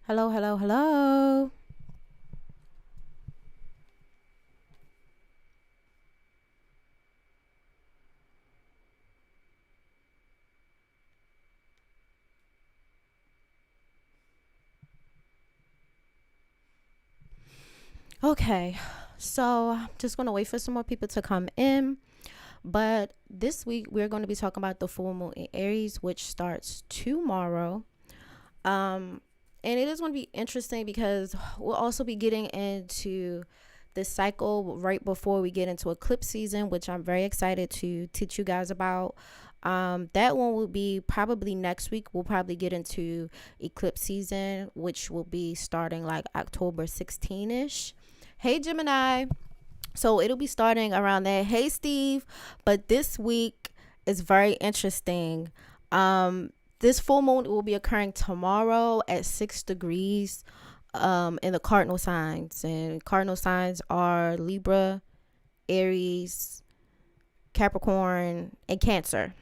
Hello, hello, hello. Okay, so I'm just gonna wait for some more people to come in. But this week we're going to be talking about the full moon in Aries, which starts tomorrow. Um, and it is going to be interesting because we'll also be getting into the cycle right before we get into eclipse season, which I'm very excited to teach you guys about. That one will be probably next week. We'll probably get into eclipse season, which will be starting like October 16 ish. Hey, Gemini. So it'll be starting around there. Hey, Steve. But this week is very interesting. This full moon will be occurring tomorrow at 6 degrees in the cardinal signs. And cardinal signs are Libra, Aries, Capricorn, and Cancer.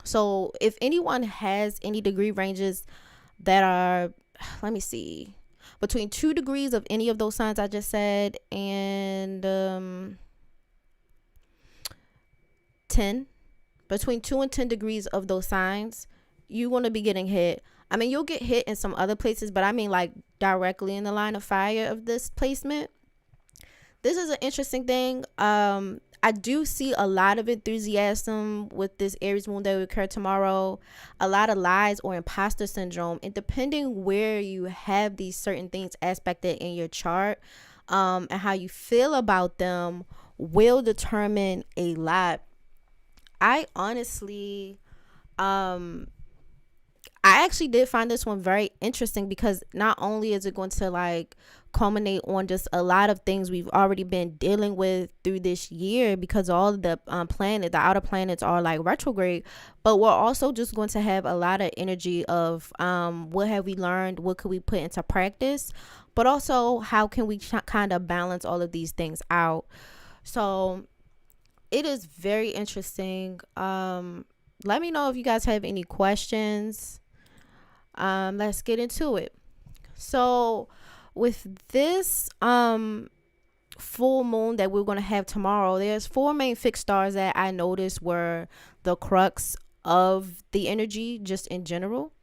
So if anyone has any degree ranges that are, let me see, between 2 degrees of any of those signs I just said and 10, between 2 and 10 degrees of those signs, you want to be getting hit. I mean, you'll get hit in some other places, but I mean like directly in the line of fire of this placement. This is an interesting thing. I do see a lot of enthusiasm with this Aries moon that will occur tomorrow, a lot of lies or imposter syndrome, and depending where you have these certain things aspected in your chart, and how you feel about them will determine a lot. I honestly, I actually did find this one very interesting because not only is it going to like culminate on just a lot of things we've already been dealing with through this year because all of the the outer planets are like retrograde, but we're also just going to have a lot of energy of what have we learned, what could we put into practice, but also how can we kind of balance all of these things out. So it is very interesting. Let me know if you guys have any questions. Let's get into it. So with this full moon that we're going to have tomorrow, there's four main fixed stars that I noticed were the crux of the energy just in general.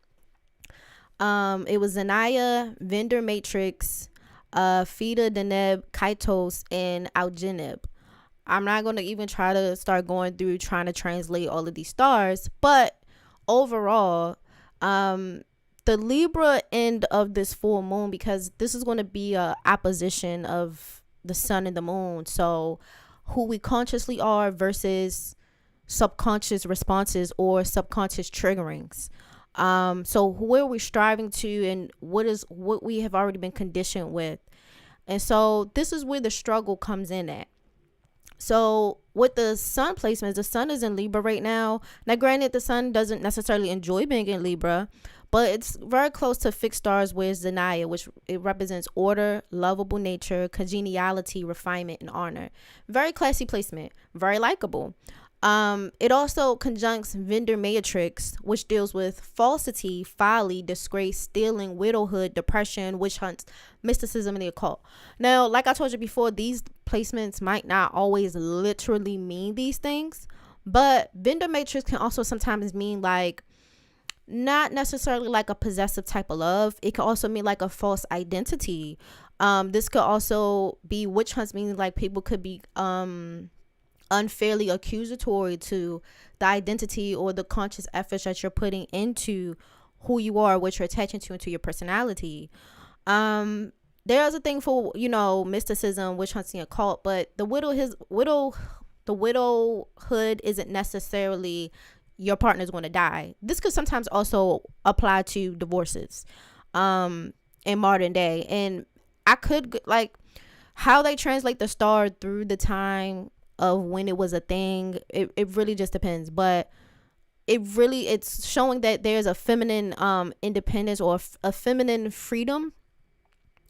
It was Zanaya, Vendor Matrix, Fida, Deneb, Kaitos, and Algenib. I'm not going to even try to start going through trying to translate all of these stars, but overall, the Libra end of this full moon, because this is going to be a opposition of the sun and the moon. So who we consciously are versus subconscious responses or subconscious triggerings. So where we're striving to and what we have already been conditioned with. And so this is where the struggle comes in at. So with the sun placements, the sun is in Libra right now. Now, granted, the sun doesn't necessarily enjoy being in Libra, but it's very close to fixed stars with Zanaya, which it represents order, lovable nature, congeniality, refinement, and honor. Very classy placement, very likable. It also conjuncts Vendor Matrix, which deals with falsity, folly, disgrace, stealing, widowhood, depression, witch hunts, mysticism, and the occult. Now, like I told you before, these placements might not always literally mean these things, but Vendor Matrix can also sometimes mean like not necessarily like a possessive type of love. It can also mean like a false identity. This could also be witch hunts, meaning like people could be unfairly accusatory to the identity or the conscious efforts that you're putting into who you are, what you're attaching to into your personality. There's a thing for, mysticism, witch hunting, occult, but the widowhood isn't necessarily your partner's going to die. This could sometimes also apply to divorces in modern day. And I could like how they translate the star through the time of when it was a thing. It really just depends, but it's showing that there's a feminine independence or a feminine freedom,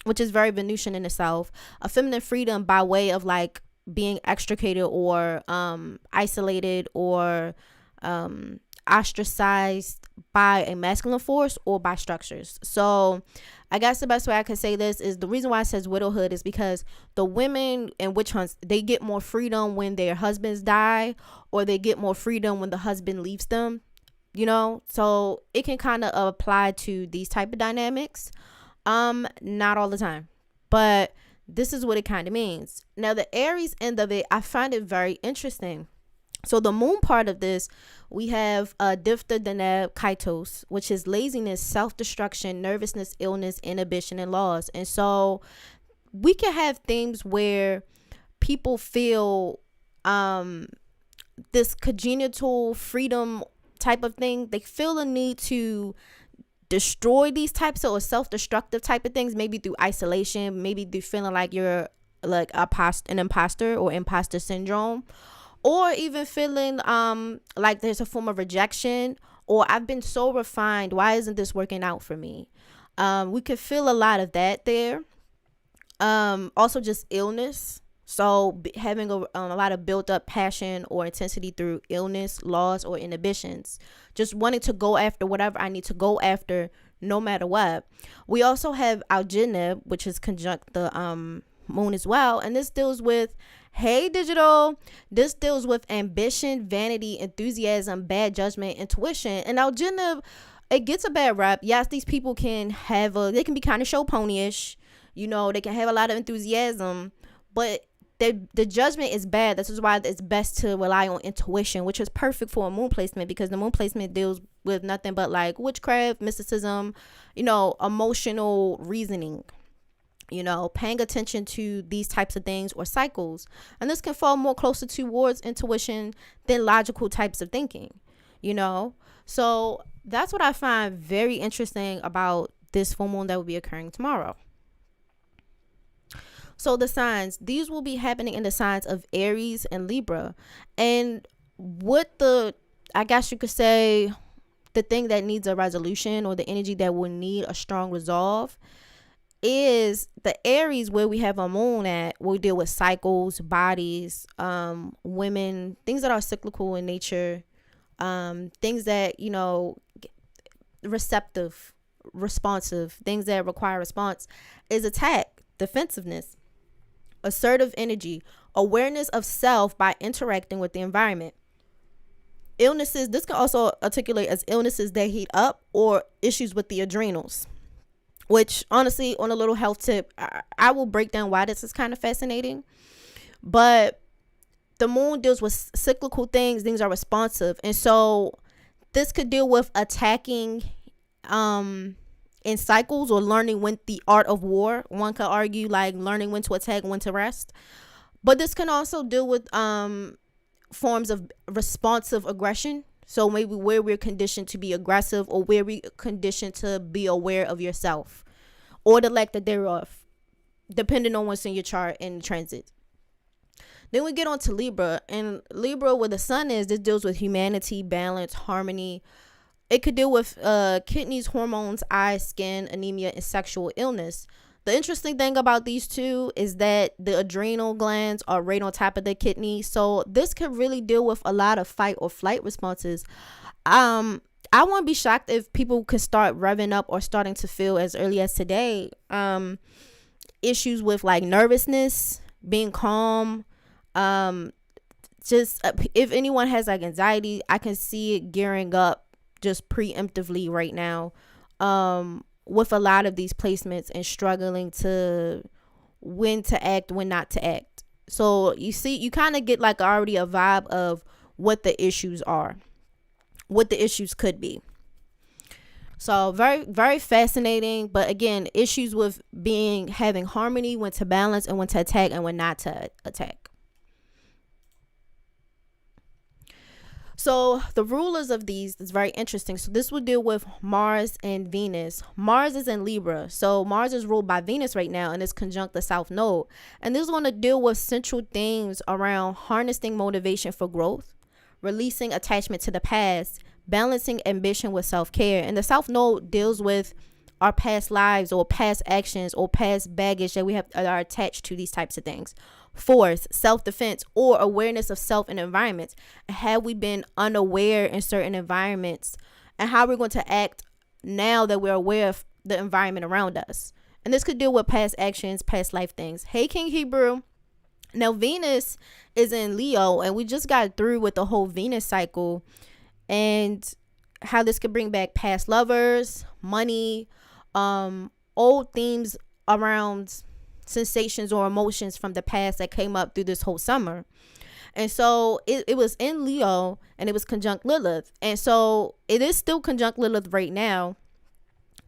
which is very Venusian in itself, a feminine freedom by way of like being extricated or isolated or ostracized by a masculine force or by structures. So I guess the best way I could say this is the reason why it says widowhood is because the women in witch hunts, they get more freedom when their husbands die, or they get more freedom when the husband leaves them, so it can kind of apply to these type of dynamics. Not all the time, but this is what it kind of means. Now, the Aries end of it, I find it very interesting. So the moon part of this, we have Difta Deneb Kaitos, which is laziness, self-destruction, nervousness, illness, inhibition, and loss. And so we can have things where people feel this congenital freedom type of thing. They feel the need to destroy these types of or self-destructive type of things, maybe through isolation, maybe through feeling like you're like an imposter or imposter syndrome, or even feeling like there's a form of rejection, or I've been so refined, why isn't this working out for me? We could feel a lot of that there. Also just illness. So having a lot of built up passion or intensity through illness, loss, or inhibitions. Just wanting to go after whatever I need to go after no matter what. We also have Algineb, which is conjunct the moon as well. And this deals with, hey digital, this deals with ambition, vanity, enthusiasm, bad judgment, intuition. And Algineb, it gets a bad rap. Yes, these people can they can be kind of show ponyish. They can have a lot of enthusiasm, but the judgment is bad. This is why it's best to rely on intuition, which is perfect for a moon placement, because the moon placement deals with nothing but like witchcraft, mysticism, emotional reasoning, paying attention to these types of things or cycles. And this can fall more closer towards intuition than logical types of thinking, So that's what I find very interesting about this full moon that will be occurring tomorrow. So the signs, these will be happening in the signs of Aries and Libra. And I guess you could say, the thing that needs a resolution, or the energy that will need a strong resolve, is the Aries, where we have a moon at, will deal with cycles, bodies, women, things that are cyclical in nature, things that, receptive, responsive, things that require response, is attack, defensiveness, assertive energy, awareness of self by interacting with the environment. Illnesses, this can also articulate as illnesses that heat up, or issues with the adrenals, which honestly, on a little health tip, I will break down why this is kind of fascinating. But the moon deals with cyclical things are responsive, and so this could deal with attacking in cycles, or learning when the art of war. One could argue like learning when to attack, when to rest. But this can also deal with forms of responsive aggression. So maybe where we're conditioned to be aggressive, or where we're conditioned to be aware of yourself, or the lack thereof, depending on what's in your chart and transit. Then we get on to Libra. And Libra, where the sun is, this deals with humanity, balance, harmony. It could deal with kidneys, hormones, eyes, skin, anemia, and sexual illness. The interesting thing about these two is that the adrenal glands are right on top of the kidney. So this could really deal with a lot of fight or flight responses. I wouldn't be shocked if people could start revving up, or starting to feel as early as today, issues with like nervousness, being calm. Just if anyone has like anxiety, I can see it gearing up just preemptively right now, with a lot of these placements, and struggling to when to act, when not to act. So you kind of get like already a vibe of what the issues are, what the issues could be. So very, very fascinating. But again, issues with having harmony, when to balance, and when to attack, and when not to attack. So the rulers of these is very interesting. So this will deal with Mars and Venus. Mars is in Libra. So Mars is ruled by Venus right now, and it's conjunct the South Node. And this is going to deal with central themes around harnessing motivation for growth, releasing attachment to the past, balancing ambition with self-care. And the South Node deals with our past lives or past actions or past baggage that we have that are attached to these types of things. Fourth, self-defense or awareness of self and environments. Have we been unaware in certain environments, and how we're going to act now that we're aware of the environment around us? And this could deal with past actions, past life things. Hey, King Hebrew. Now, Venus is in Leo, and we just got through with the whole Venus cycle and how this could bring back past lovers, money, old themes around sensations or emotions from the past that came up through this whole summer. And so it was in Leo, and it was conjunct Lilith. And so it is still conjunct Lilith right now.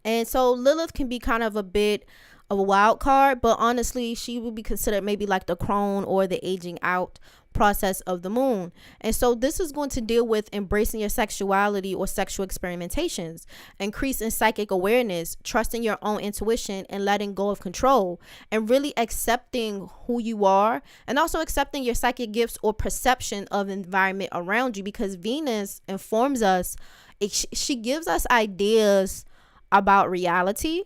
And so Lilith can be kind of a bit of a wild card, but honestly, she would be considered maybe like the crone or the aging out process of the moon. And so this is going to deal with embracing your sexuality or sexual experimentations, increase in psychic awareness, trusting your own intuition, and letting go of control, and really accepting who you are, and also accepting your psychic gifts or perception of the environment around you, because Venus informs us, she gives us ideas about reality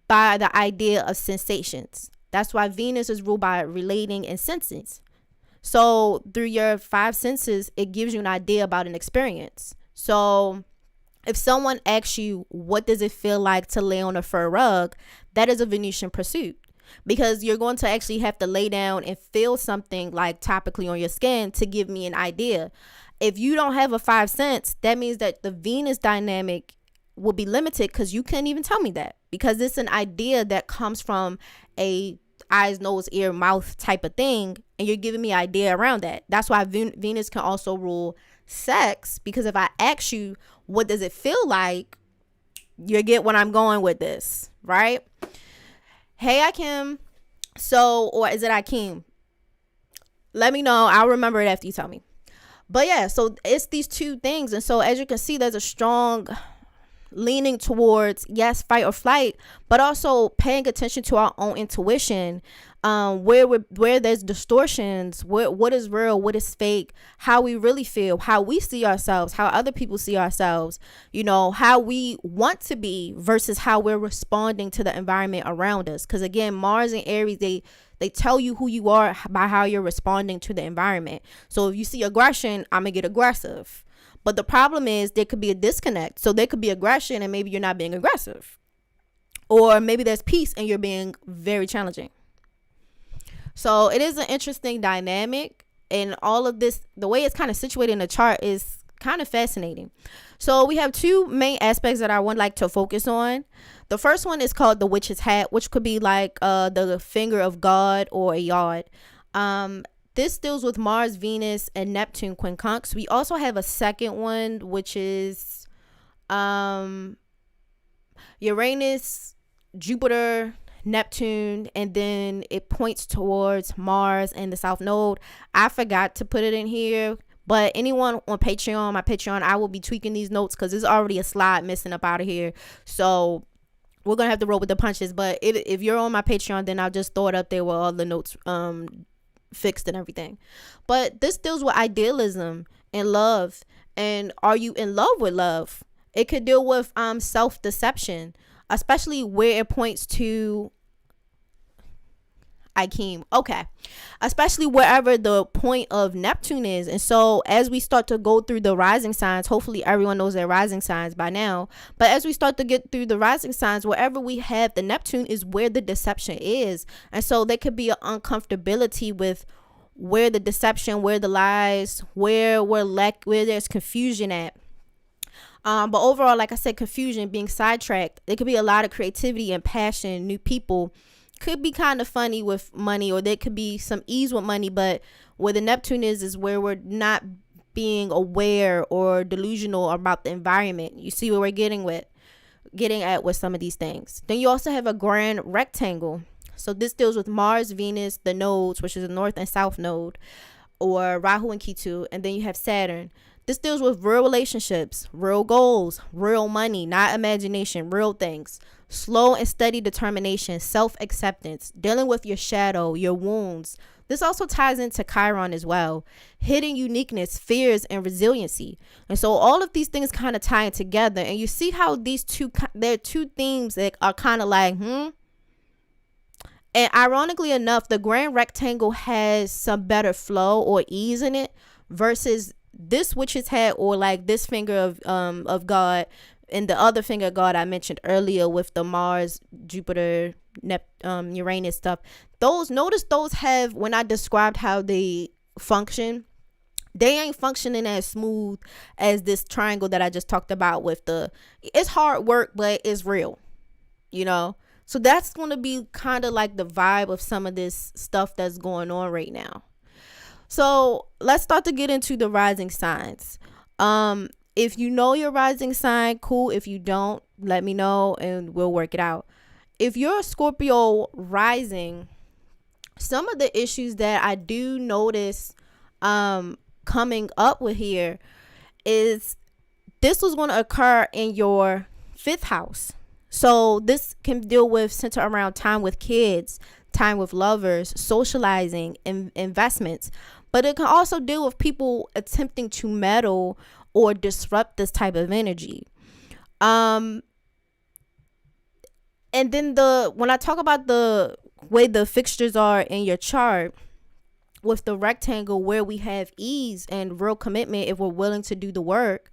by the idea of sensations. That's why Venus is ruled by relating and senses. So through your 5 senses, it gives you an idea about an experience. So if someone asks you, what does it feel like to lay on a fur rug? That is a Venusian pursuit, because you're going to actually have to lay down and feel something like topically on your skin to give me an idea. If you don't have a 5 sense, that means that the Venus dynamic will be limited, because you can't even tell me that, because it's an idea that comes from a eyes, nose, ear, mouth type of thing, and you're giving me an idea around that. That's why Venus can also rule sex, because if I ask you, what does it feel like, you get what I'm going with this, right? Hey, Akim. So, or is it Akim? Let me know. I'll remember it after you tell me. But yeah, so it's these two things. And so as you can see, there's a strong leaning towards, yes, fight or flight, but also paying attention to our own intuition, where there's distortions, what is real, what is fake, how we really feel, how we see ourselves, how other people see ourselves, how we want to be versus how we're responding to the environment around us. Because again, Mars and Aries, they tell you who you are by how you're responding to the environment. So if you see aggression, I'm gonna get aggressive. But the problem is there could be a disconnect. So there could be aggression and maybe you're not being aggressive. Or maybe there's peace and you're being very challenging. So it is an interesting dynamic. And all of this, the way it's kind of situated in the chart is kind of fascinating. So we have 2 main aspects that I would like to focus on. The first one is called the witch's hat, which could be like the finger of God or a yard. This deals with Mars, Venus, and Neptune quincunx. We also have a second one, which is Uranus, Jupiter, Neptune, and then it points towards Mars and the South Node. I forgot to put it in here, but anyone on Patreon, my Patreon, I will be tweaking these notes because there's already a slide missing up out of here. So we're going to have to roll with the punches. But if you're on my Patreon, then I'll just throw it up there with all the notes fixed and everything. But this deals with idealism and love, and are you in love with love? It could deal with self-deception, especially where it points to Akim. Okay, especially wherever the point of Neptune is. And so as we start to go through the rising signs, hopefully everyone knows their rising signs by now, but as we start to get through the rising signs, wherever we have the Neptune is where the deception is. And so there could be an uncomfortability with where the deception, where the lies, where there's confusion at. But overall, like I said, confusion, being sidetracked. There could be a lot of creativity and passion, new people. Could be kind of funny with money, or there could be some ease with money, but where the Neptune is where we're not being aware or delusional about the environment. You see where we're getting at with some of these things. Then you also have a grand rectangle. So this deals with Mars, Venus, the nodes, which is the North and South node, or Rahu and Ketu, and then you have Saturn. This deals with real relationships, real goals, real money, not imagination, real things. Slow and steady determination, self-acceptance, dealing with your shadow, your wounds, This also ties into Chiron as well. Hidden uniqueness, fears, and resiliency. And so all of these things kind of tie together. And you see how they're two themes that are kind of like, And ironically enough, the grand rectangle has some better flow or ease in it versus this witch's hat, or like this finger of God, and the other finger of God I mentioned earlier with the Mars, Jupiter, Uranus stuff. Notice those have, when I described how they function, they ain't functioning as smooth as this triangle that I just talked about with it's hard work, but it's real, So that's going to be kind of like the vibe of some of this stuff that's going on right now. So let's start to get into the rising signs. If you know your rising sign, cool. If you don't, let me know and we'll work it out. If you're a Scorpio rising, some of the issues that I do notice coming up with here is this was going to occur in your 5th house. So this can deal with center around time with kids, time with lovers, socializing, investments. But it can also deal with people attempting to meddle or disrupt this type of energy. And then when I talk about the way the fixtures are in your chart, with the rectangle where we have ease and real commitment if we're willing to do the work,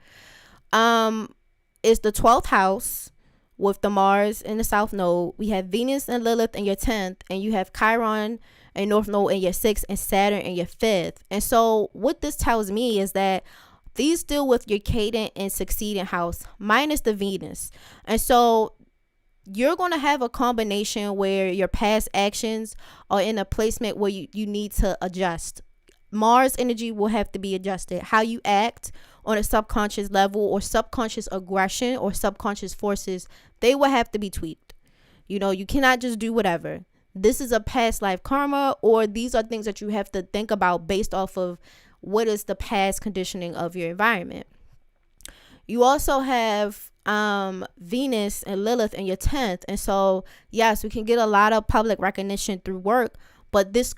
it's the 12th house with the Mars in the South Node. We have Venus and Lilith in your 10th, and you have Chiron and North Node in your 6th, and Saturn in your 5th. And so what this tells me is that these deal with your cadent and succeeding house minus the Venus. And so you're going to have a combination where your past actions are in a placement where you need to adjust. Mars energy will have to be adjusted. How you act on a subconscious level, or subconscious aggression or subconscious forces, they will have to be tweaked. You cannot just do whatever. This is a past life karma, or these are things that you have to think about based off of what is the past conditioning of your environment. You also have Venus and Lilith in your 10th. And so, yes, we can get a lot of public recognition through work, but this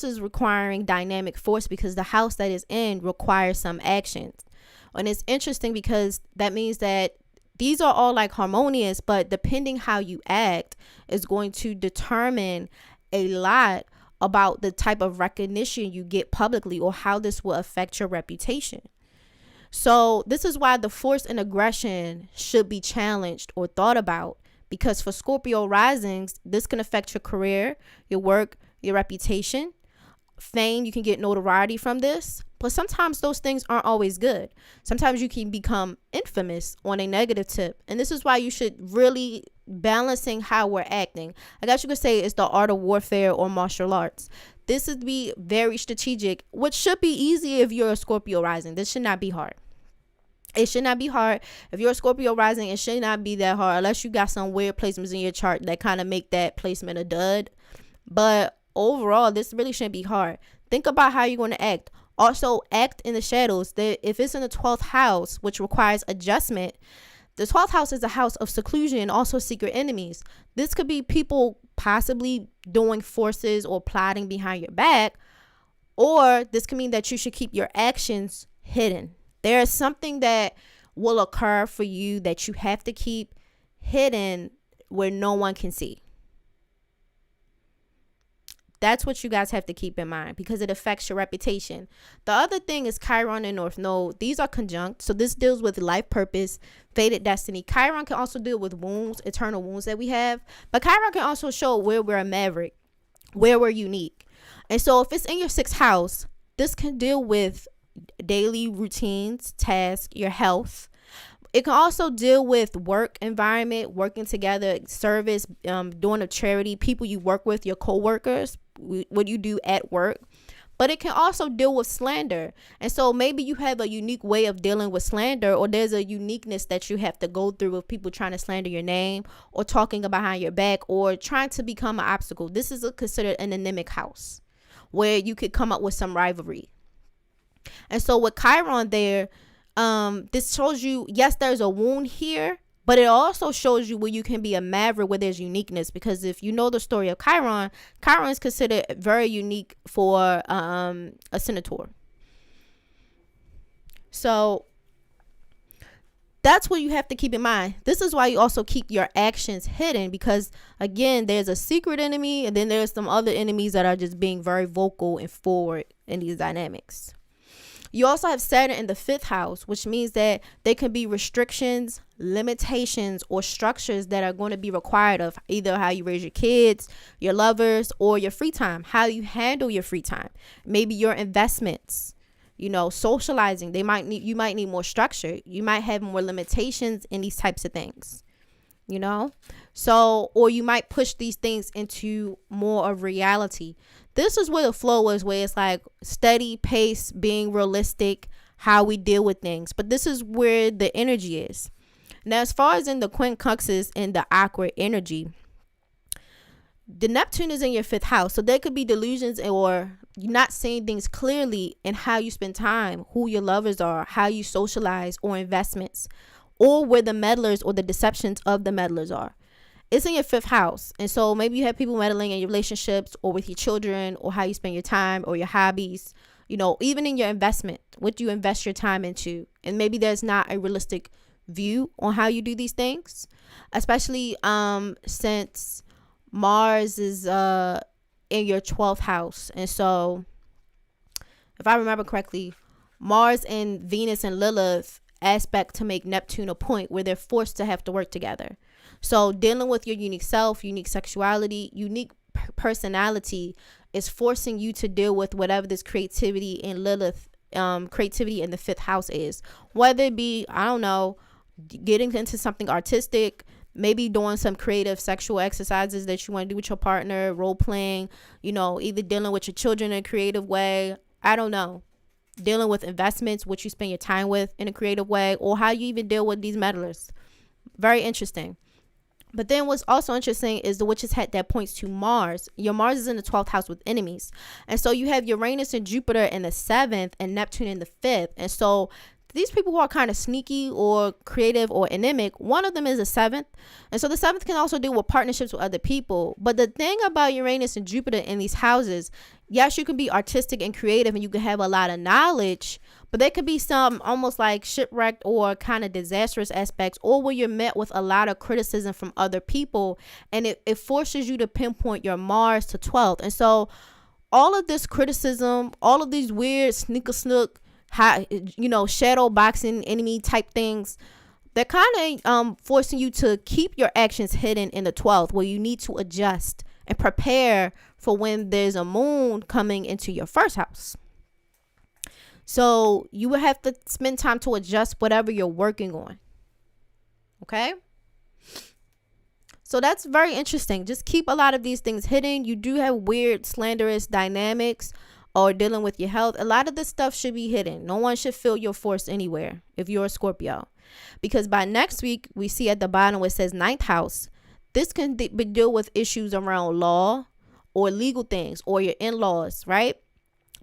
is requiring dynamic force because the house that is in requires some actions. And it's interesting because that means that these are all like harmonious, but depending how you act is going to determine a lot about the type of recognition you get publicly, or how this will affect your reputation. So this is why the force and aggression should be challenged or thought about, because for Scorpio risings, this can affect your career, your work, your reputation, fame. You can get notoriety from this, but sometimes those things aren't always good. Sometimes you can become infamous on a negative tip. And this is why you should really balancing how we're acting. I guess you could say it's the art of warfare or martial arts. This is to be very strategic, which should be easy if you're a Scorpio rising. This should not be hard. It should not be hard. If you're a Scorpio rising, it should not be that hard unless you got some weird placements in your chart that kind of make that placement a dud. But overall, this really shouldn't be hard. Think about how you're going to act. Also, act in the shadows. If it's in the 12th house, which requires adjustment, the 12th house is a house of seclusion and also secret enemies. This could be people possibly doing forces or plotting behind your back, or this could mean that you should keep your actions hidden. There is something that will occur for you that you have to keep hidden where no one can see. That's what you guys have to keep in mind because it affects your reputation. The other thing is Chiron and North Node. These are conjunct. So this deals with life purpose, fated destiny. Chiron can also deal with wounds, eternal wounds that we have. But Chiron can also show where we're a maverick, where we're unique. And so if it's in your 6th house, this can deal with daily routines, tasks, your health. It can also deal with work environment, working together, service, doing a charity, people you work with, your co-workers, what you do at work. But it can also deal with slander. And so maybe you have a unique way of dealing with slander, or there's a uniqueness that you have to go through with people trying to slander your name or talking behind your back or trying to become an obstacle. This is considered an anemic house where you could come up with some rivalry. And so with Chiron there, this shows you, yes, there's a wound here, But it also shows you where you can be a maverick, where there's uniqueness. Because if you know the story of Chiron, Chiron is considered very unique for a senator. So that's what you have to keep in mind. This is why you also keep your actions hidden, because again, there's a secret enemy, and then there's some other enemies that are just being very vocal and forward in these dynamics. You also have Saturn in the 5th house, which means that there can be restrictions, limitations, or structures that are going to be required of either how you raise your kids, your lovers, or your free time, how you handle your free time, maybe your investments, socializing. You might need more structure. You might have more limitations in these types of things, so, or you might push these things into more of reality. This is where the flow is, where it's like steady pace, being realistic, how we deal with things. But this is where the energy is. Now, as far as in the quincunxes and the awkward energy, the Neptune is in your 5th house. So there could be delusions or you're not seeing things clearly in how you spend time, who your lovers are, how you socialize, or investments, or where the meddlers or the deceptions of the meddlers are. It's in your 5th house. And so maybe you have people meddling in your relationships or with your children, or how you spend your time or your hobbies, even in your investment, what you invest your time into. And maybe there's not a realistic view on how you do these things, especially since Mars is in your 12th house. And so if I remember correctly, Mars and Venus and Lilith aspect to make Neptune a point where they're forced to have to work together. So dealing with your unique self, unique sexuality, unique personality is forcing you to deal with whatever this creativity in Lilith, creativity in the 5th house is. Whether it be, getting into something artistic, maybe doing some creative sexual exercises that you want to do with your partner, role playing, either dealing with your children in a creative way. I don't know. Dealing with investments, what you spend your time with in a creative way, or how you even deal with these meddlers. Very interesting. But then what's also interesting is the witch's hat that points to Mars. Your Mars is in the 12th house with enemies. And so you have Uranus and Jupiter in the 7th and Neptune in the 5th. And so these people who are kind of sneaky or creative or anemic, one of them is the 7th. And so the 7th can also deal with partnerships with other people. But the thing about Uranus and Jupiter in these houses, yes, you can be artistic and creative and you can have a lot of knowledge, but there could be some almost like shipwrecked or kind of disastrous aspects, or where you're met with a lot of criticism from other people, and it forces you to pinpoint your Mars to 12th. And so all of this criticism, all of these weird snook, shadow boxing enemy type things, they're kind of forcing you to keep your actions hidden in the 12th, where you need to adjust and prepare for when there's a moon coming into your 1st house. So you will have to spend time to adjust whatever you're working on. Okay? So that's very interesting. Just keep a lot of these things hidden. You do have weird, slanderous dynamics or dealing with your health. A lot of this stuff should be hidden. No one should feel your force anywhere if you're a Scorpio. Because by next week, we see at the bottom where it says 9th house. This can deal with issues around law or legal things or your in-laws, right?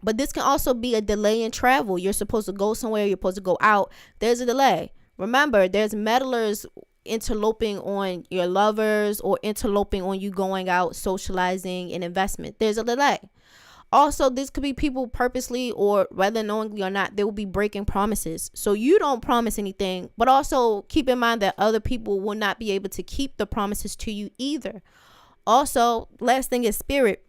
But this can also be a delay in travel. You're supposed to go somewhere. You're supposed to go out. There's a delay. Remember, there's meddlers interloping on your lovers or interloping on you going out, socializing, and investment. There's a delay. Also, this could be people purposely or whether knowingly or not, they will be breaking promises. So you don't promise anything, but also keep in mind that other people will not be able to keep the promises to you either. Also, last thing is spirit.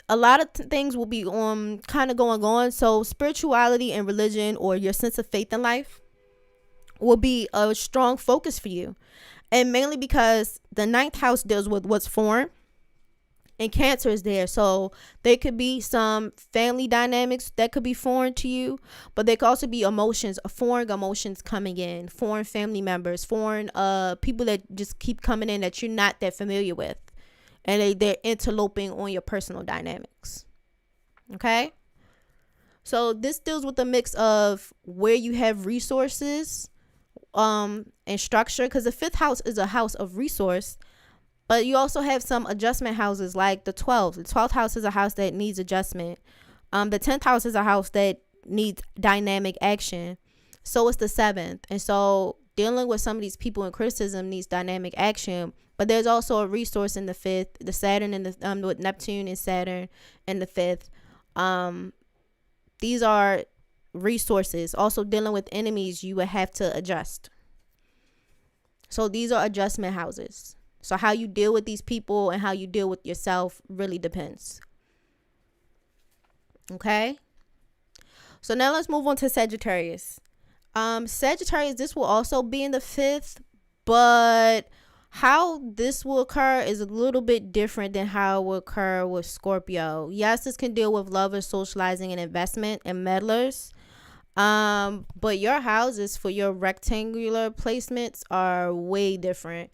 A lot of things will be kind of going on. So spirituality and religion, or your sense of faith in life, will be a strong focus for you. And mainly because the 9th house deals with what's foreign, and Cancer is there. So there could be some family dynamics that could be foreign to you, but there could also be foreign emotions coming in, foreign family members, foreign people that just keep coming in that you're not that familiar with. And they're interloping on your personal dynamics. Okay? So this deals with a mix of where you have resources and structure, because the 5th house is a house of resource, but you also have some adjustment houses like the 12th. The 12th house is a house that needs adjustment. The 10th house is a house that needs dynamic action. So it's the 7th. And so dealing with some of these people and criticism needs dynamic action. But there's also a resource in the fifth, the Saturn and the with Neptune and Saturn in the fifth. These are resources. Also dealing with enemies, you would have to adjust. So these are adjustment houses. So how you deal with these people and how you deal with yourself really depends. Okay. So now let's move on to Sagittarius. Sagittarius, this will also be in the fifth, but how this will occur is a little bit different than how it will occur with Scorpio. Yes, this can deal with lovers, socializing, and investment and meddlers. But your houses for your rectangular placements are way different.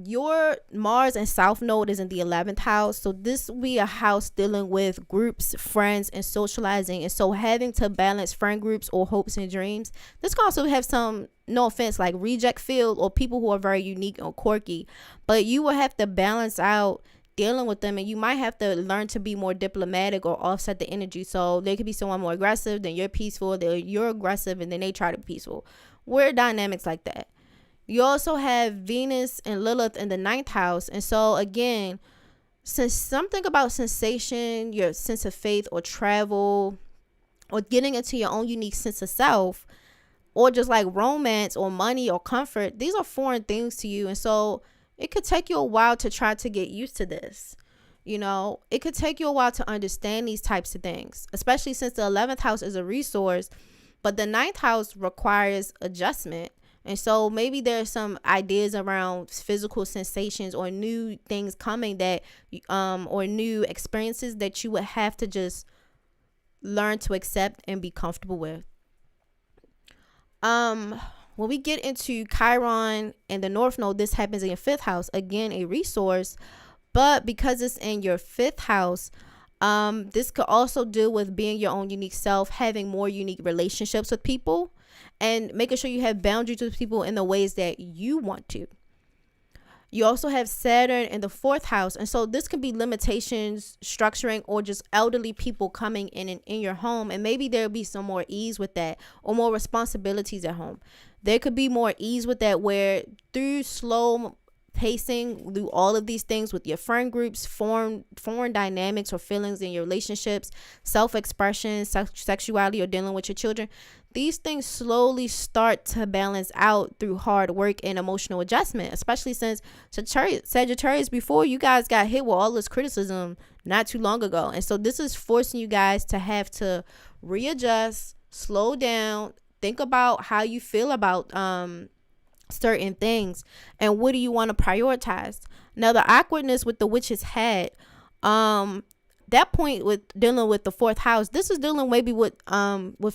Your Mars and South Node is in the 11th house, so this will be a house dealing with groups, friends, and socializing. And so having to balance friend groups or hopes and dreams. This can also have some, no offense, like reject field or people who are very unique or quirky, but you will have to balance out dealing with them, and you might have to learn to be more diplomatic or offset the energy. So there could be someone more aggressive, then you're peaceful, then you're aggressive, and then they try to be peaceful. Weird dynamics like that. You also have Venus and Lilith in the 9th house. And so again, since something about sensation, your sense of faith or travel, or getting into your own unique sense of self, or just like romance or money or comfort, these are foreign things to you. And so it could take you a while to try to get used to this. You know, it could take you a while to understand these types of things, especially since the 11th house is a resource, but the 9th house requires adjustment. And so maybe there's some ideas around physical sensations or new things coming that, or new experiences that you would have to just learn to accept and be comfortable with. When we get into Chiron and the North Node, this happens in your 5th house, again, a resource, but because it's in your 5th house, this could also deal with being your own unique self, having more unique relationships with people, and making sure you have boundaries with people in the ways that you want to. You also have Saturn in the 4th house. And so this can be limitations, structuring, or just elderly people coming in your home. And maybe there'll be some more ease with that, or more responsibilities at home. There could be more ease with that, where through slow pacing through all of these things with your friend groups, foreign dynamics or feelings in your relationships, self-expression, sexuality, or dealing with your children, these things slowly start to balance out through hard work and emotional adjustment, especially since Sagittarius, before you guys got hit with all this criticism not too long ago. And so this is forcing you guys to have to readjust, slow down, think about how you feel about certain things and what do you want to prioritize. Now, the awkwardness with the witch's hat, that point with dealing with the 4th house, this is dealing maybe with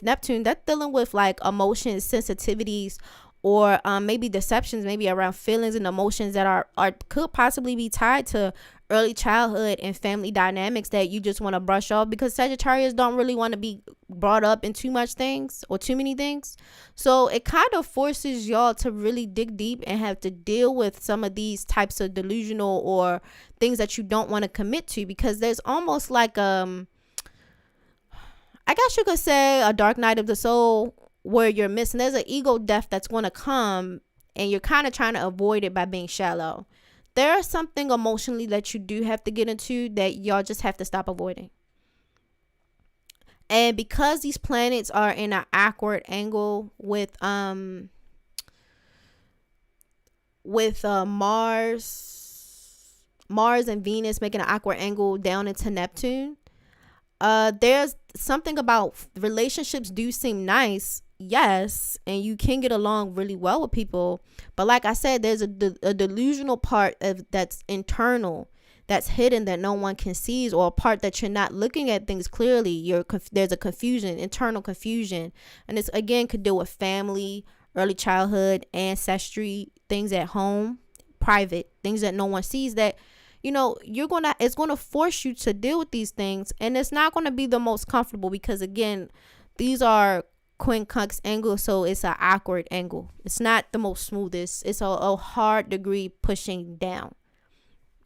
Neptune. That's dealing with like emotions, sensitivities, or maybe deceptions, maybe around feelings and emotions that are could possibly be tied to early childhood and family dynamics that you just want to brush off, because Sagittarius don't really want to be brought up in too much things or too many things. So it kind of forces y'all to really dig deep and have to deal with some of these types of delusional or things that you don't want to commit to, because there's almost like I guess you could say a dark night of the soul where you're missing. There's an ego death that's going to come, and you're kind of trying to avoid it by being shallow. There's something emotionally that you do have to get into that y'all just have to stop avoiding. And because these planets are in an awkward angle with Mars and Venus making an awkward angle down into Neptune, there's something about relationships do seem nice, yes, and you can get along really well with people, but like I said, there's a delusional part of that's internal, that's hidden, that no one can see, or a part that you're not looking at things clearly. There's a confusion, internal confusion, and this again could deal with family, early childhood, ancestry, things at home, private things that no one sees, that it's gonna force you to deal with these things, and it's not gonna be the most comfortable, because again, these are quincunx angle, so it's an awkward angle. It's not the most smoothest. It's a hard degree pushing down.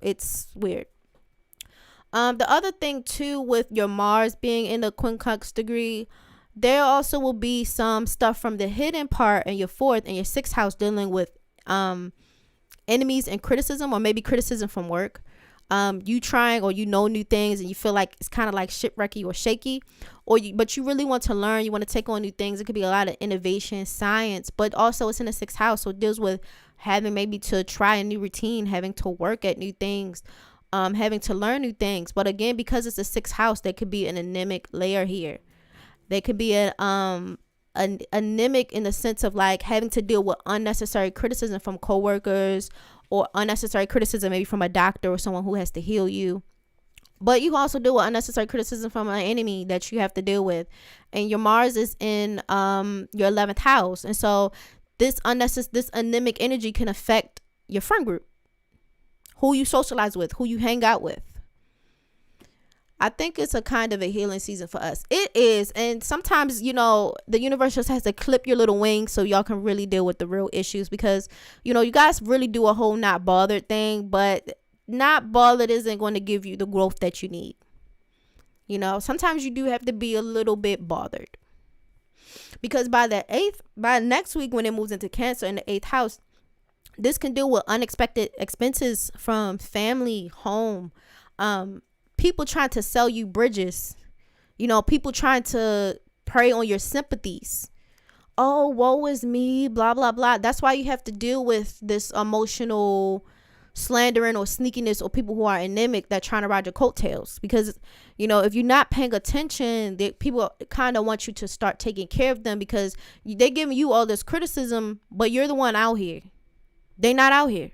It's weird. The other thing too with your Mars being in the quincunx degree, there also will be some stuff from the hidden part in your 4th and your 6th house dealing with enemies and criticism, or maybe criticism from work. You trying, or new things, and you feel like it's kind of like shipwrecky or shaky, but you really want to learn, you want to take on new things. It could be a lot of innovation, science, but also it's in the 6th house, so it deals with having maybe to try a new routine, having to work at new things, having to learn new things. But again, because it's the 6th house, there could be an anemic layer here. There could be an anemic in the sense of like having to deal with unnecessary criticism from coworkers, or unnecessary criticism maybe from a doctor or someone who has to heal you. But you can also deal with unnecessary criticism from an enemy that you have to deal with. And your Mars is in your 11th house, and so this anemic energy can affect your friend group, who you socialize with, who you hang out with. I think it's a kind of a healing season for us. It is. And sometimes, the universe just has to clip your little wings so y'all can really deal with the real issues, because, you guys really do a whole not bothered thing, but not bothered isn't going to give you the growth that you need. Sometimes you do have to be a little bit bothered, because by next week, when it moves into Cancer in the 8th house, this can deal with unexpected expenses from family, home, people trying to sell you bridges, people trying to prey on your sympathies. Oh, woe is me, blah, blah, blah. That's why you have to deal with this emotional slandering or sneakiness, or people who are anemic that trying to ride your coattails. Because, if you're not paying attention, people kind of want you to start taking care of them, because they're giving you all this criticism, but you're the one out here. They're not out here.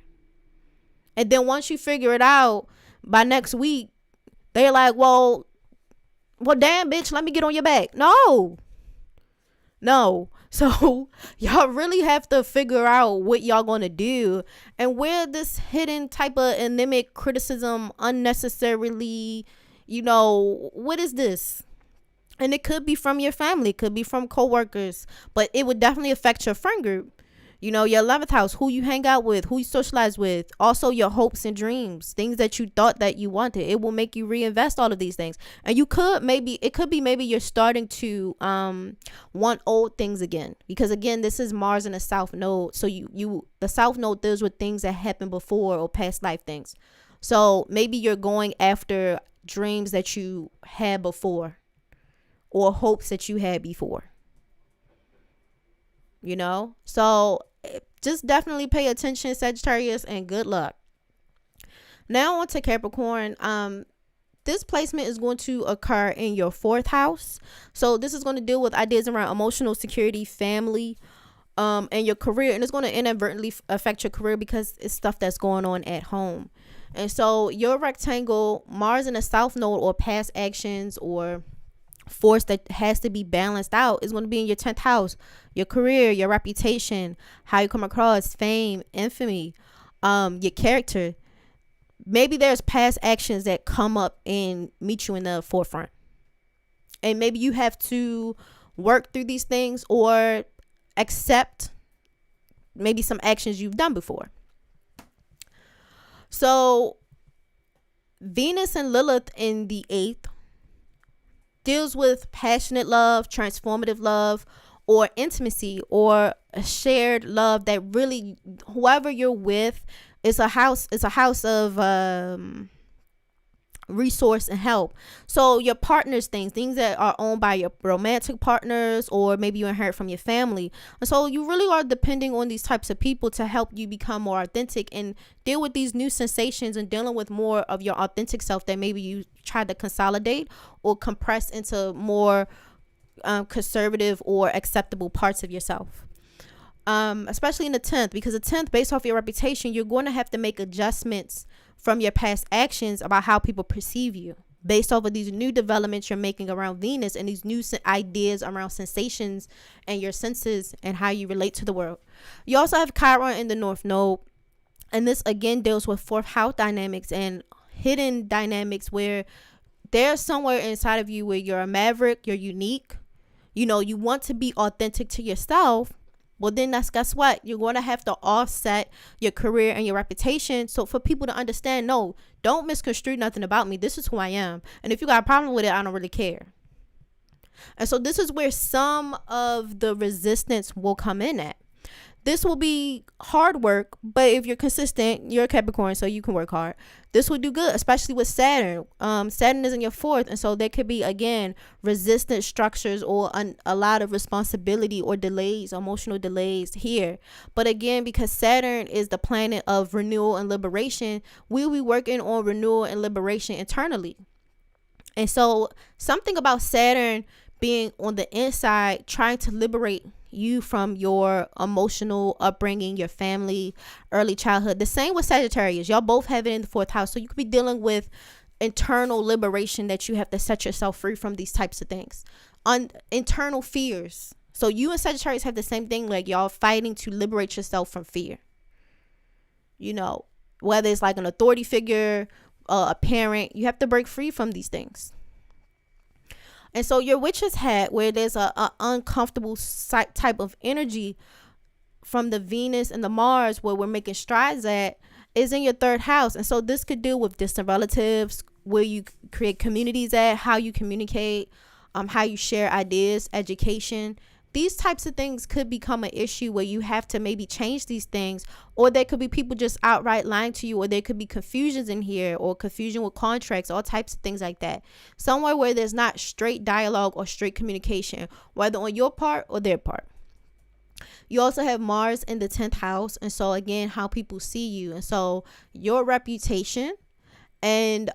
And then once you figure it out, by next week, they're like, well, damn, bitch, let me get on your back. No. So y'all really have to figure out what y'all going to do, and where this hidden type of anemic criticism unnecessarily, what is this? And it could be from your family. It could be from coworkers, but it would definitely affect your friend group. Your 11th house, who you hang out with, who you socialize with, also your hopes and dreams, things that you thought that you wanted. It will make you reinvest all of these things. And it could be maybe you're starting to want old things again, because again, this is Mars in the South Node. So the South Node deals with things that happened before, or past life things. So maybe you're going after dreams that you had before, or hopes that you had before. So just definitely pay attention, Sagittarius, and good luck. Now on to Capricorn. This placement is going to occur in your 4th house. So this is going to deal with ideas around emotional security, family, and your career. And it's going to inadvertently affect your career, because it's stuff that's going on at home. And so your rectangle, Mars in the South Node, or past actions, or force that has to be balanced out, is going to be in your 10th house. Your career, your reputation, how you come across, fame, infamy, your character. Maybe there's past actions that come up and meet you in the forefront, and maybe you have to work through these things, or accept maybe some actions you've done before. So Venus and Lilith in the 8th deals with passionate love, transformative love, or intimacy, or a shared love that really, whoever you're with, it's a house of resource and help. So your partner's things that are owned by your romantic partners, or maybe you inherit from your family. And so you really are depending on these types of people to help you become more authentic and deal with these new sensations, and dealing with more of your authentic self that maybe you try to consolidate or compress into more conservative or acceptable parts of yourself. Especially in the 10th, because the 10th, based off your reputation, you're going to have to make adjustments from your past actions about how people perceive you, based off of these new developments you're making around Venus, and these new ideas around sensations and your senses and how you relate to the world. You also have Chiron in the North Node, and this again deals with 4th house dynamics and hidden dynamics, where there's somewhere inside of you where you're a maverick, you're unique, you want to be authentic to yourself. Well, then guess what? You're going to have to offset your career and your reputation. So for people to understand, no, don't misconstrue nothing about me. This is who I am. And if you got a problem with it, I don't really care. And so this is where some of the resistance will come in at. This will be hard work, but if you're consistent, you're a Capricorn, so you can work hard. This will do good, especially with Saturn. Saturn is in your fourth, and so there could be, again, resistant structures or a lot of responsibility or delays, emotional delays here. But again, because Saturn is the planet of renewal and liberation, we'll be working on renewal and liberation internally. And so something about Saturn being on the inside, trying to liberate you from your emotional upbringing, your family, early childhood. The same with Sagittarius. Y'all both have it in the fourth house. So you could be dealing with internal liberation that you have to set yourself free from these types of things. Internal fears. So you and Sagittarius have the same thing, like y'all fighting to liberate yourself from fear. You know, whether it's like an authority figure, a parent, you have to break free from these things. And so your witch's hat, where there's a uncomfortable type of energy from the Venus and the Mars, where we're making strides at, is in your third house. And so this could deal with distant relatives, where you create communities at, how you communicate, how you share ideas, education. These types of things could become an issue where you have to maybe change these things, or there could be people just outright lying to you, or there could be confusions in here, or confusion with contracts, all types of things like that. Somewhere where there's not straight dialogue or straight communication, whether on your part or their part. You also have Mars in the 10th house, and so again, how people see you, and so your reputation and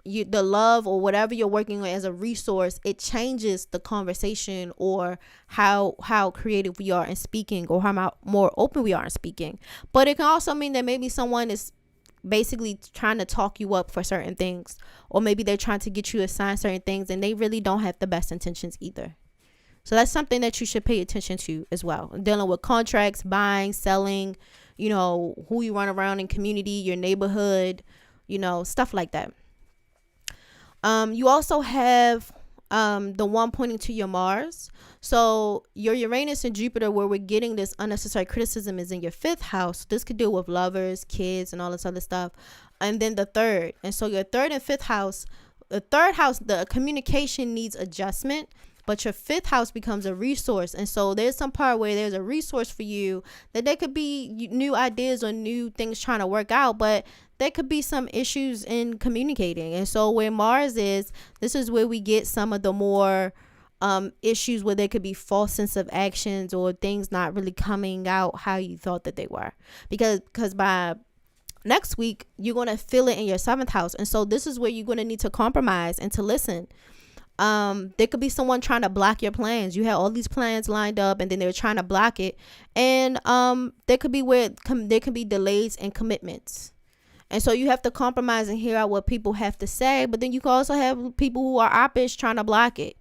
the love or whatever you're working on as a resource, it changes the conversation or how creative we are in speaking, or how more open we are in speaking. But it can also mean that maybe someone is basically trying to talk you up for certain things, or maybe they're trying to get you to sign certain things and they really don't have the best intentions either. So that's something that you should pay attention to as well. Dealing with contracts, buying, selling, who you run around in community, your neighborhood, stuff like that. You also have the one pointing to your Mars. So your Uranus and Jupiter, where we're getting this unnecessary criticism, is in your 5th house. This could deal with lovers, kids, and all this other stuff. And then the 3rd. And so your 3rd and 5th house, the 3rd house, the communication needs adjustment, but your 5th house becomes a resource. And so there's some part where there's a resource for you that there could be new ideas or new things trying to work out, but there could be some issues in communicating. And so where Mars is, this is where we get some of the more issues where there could be false sense of actions or things not really coming out how you thought that they were. Because by next week, you're going to feel it in your 7th house. And so this is where you're going to need to compromise and to listen. There could be someone trying to block your plans. You have all these plans lined up and then they're trying to block it. And there could be where there can be delays and commitments. And so you have to compromise and hear out what people have to say. But then you can also have people who are opposite trying to block it.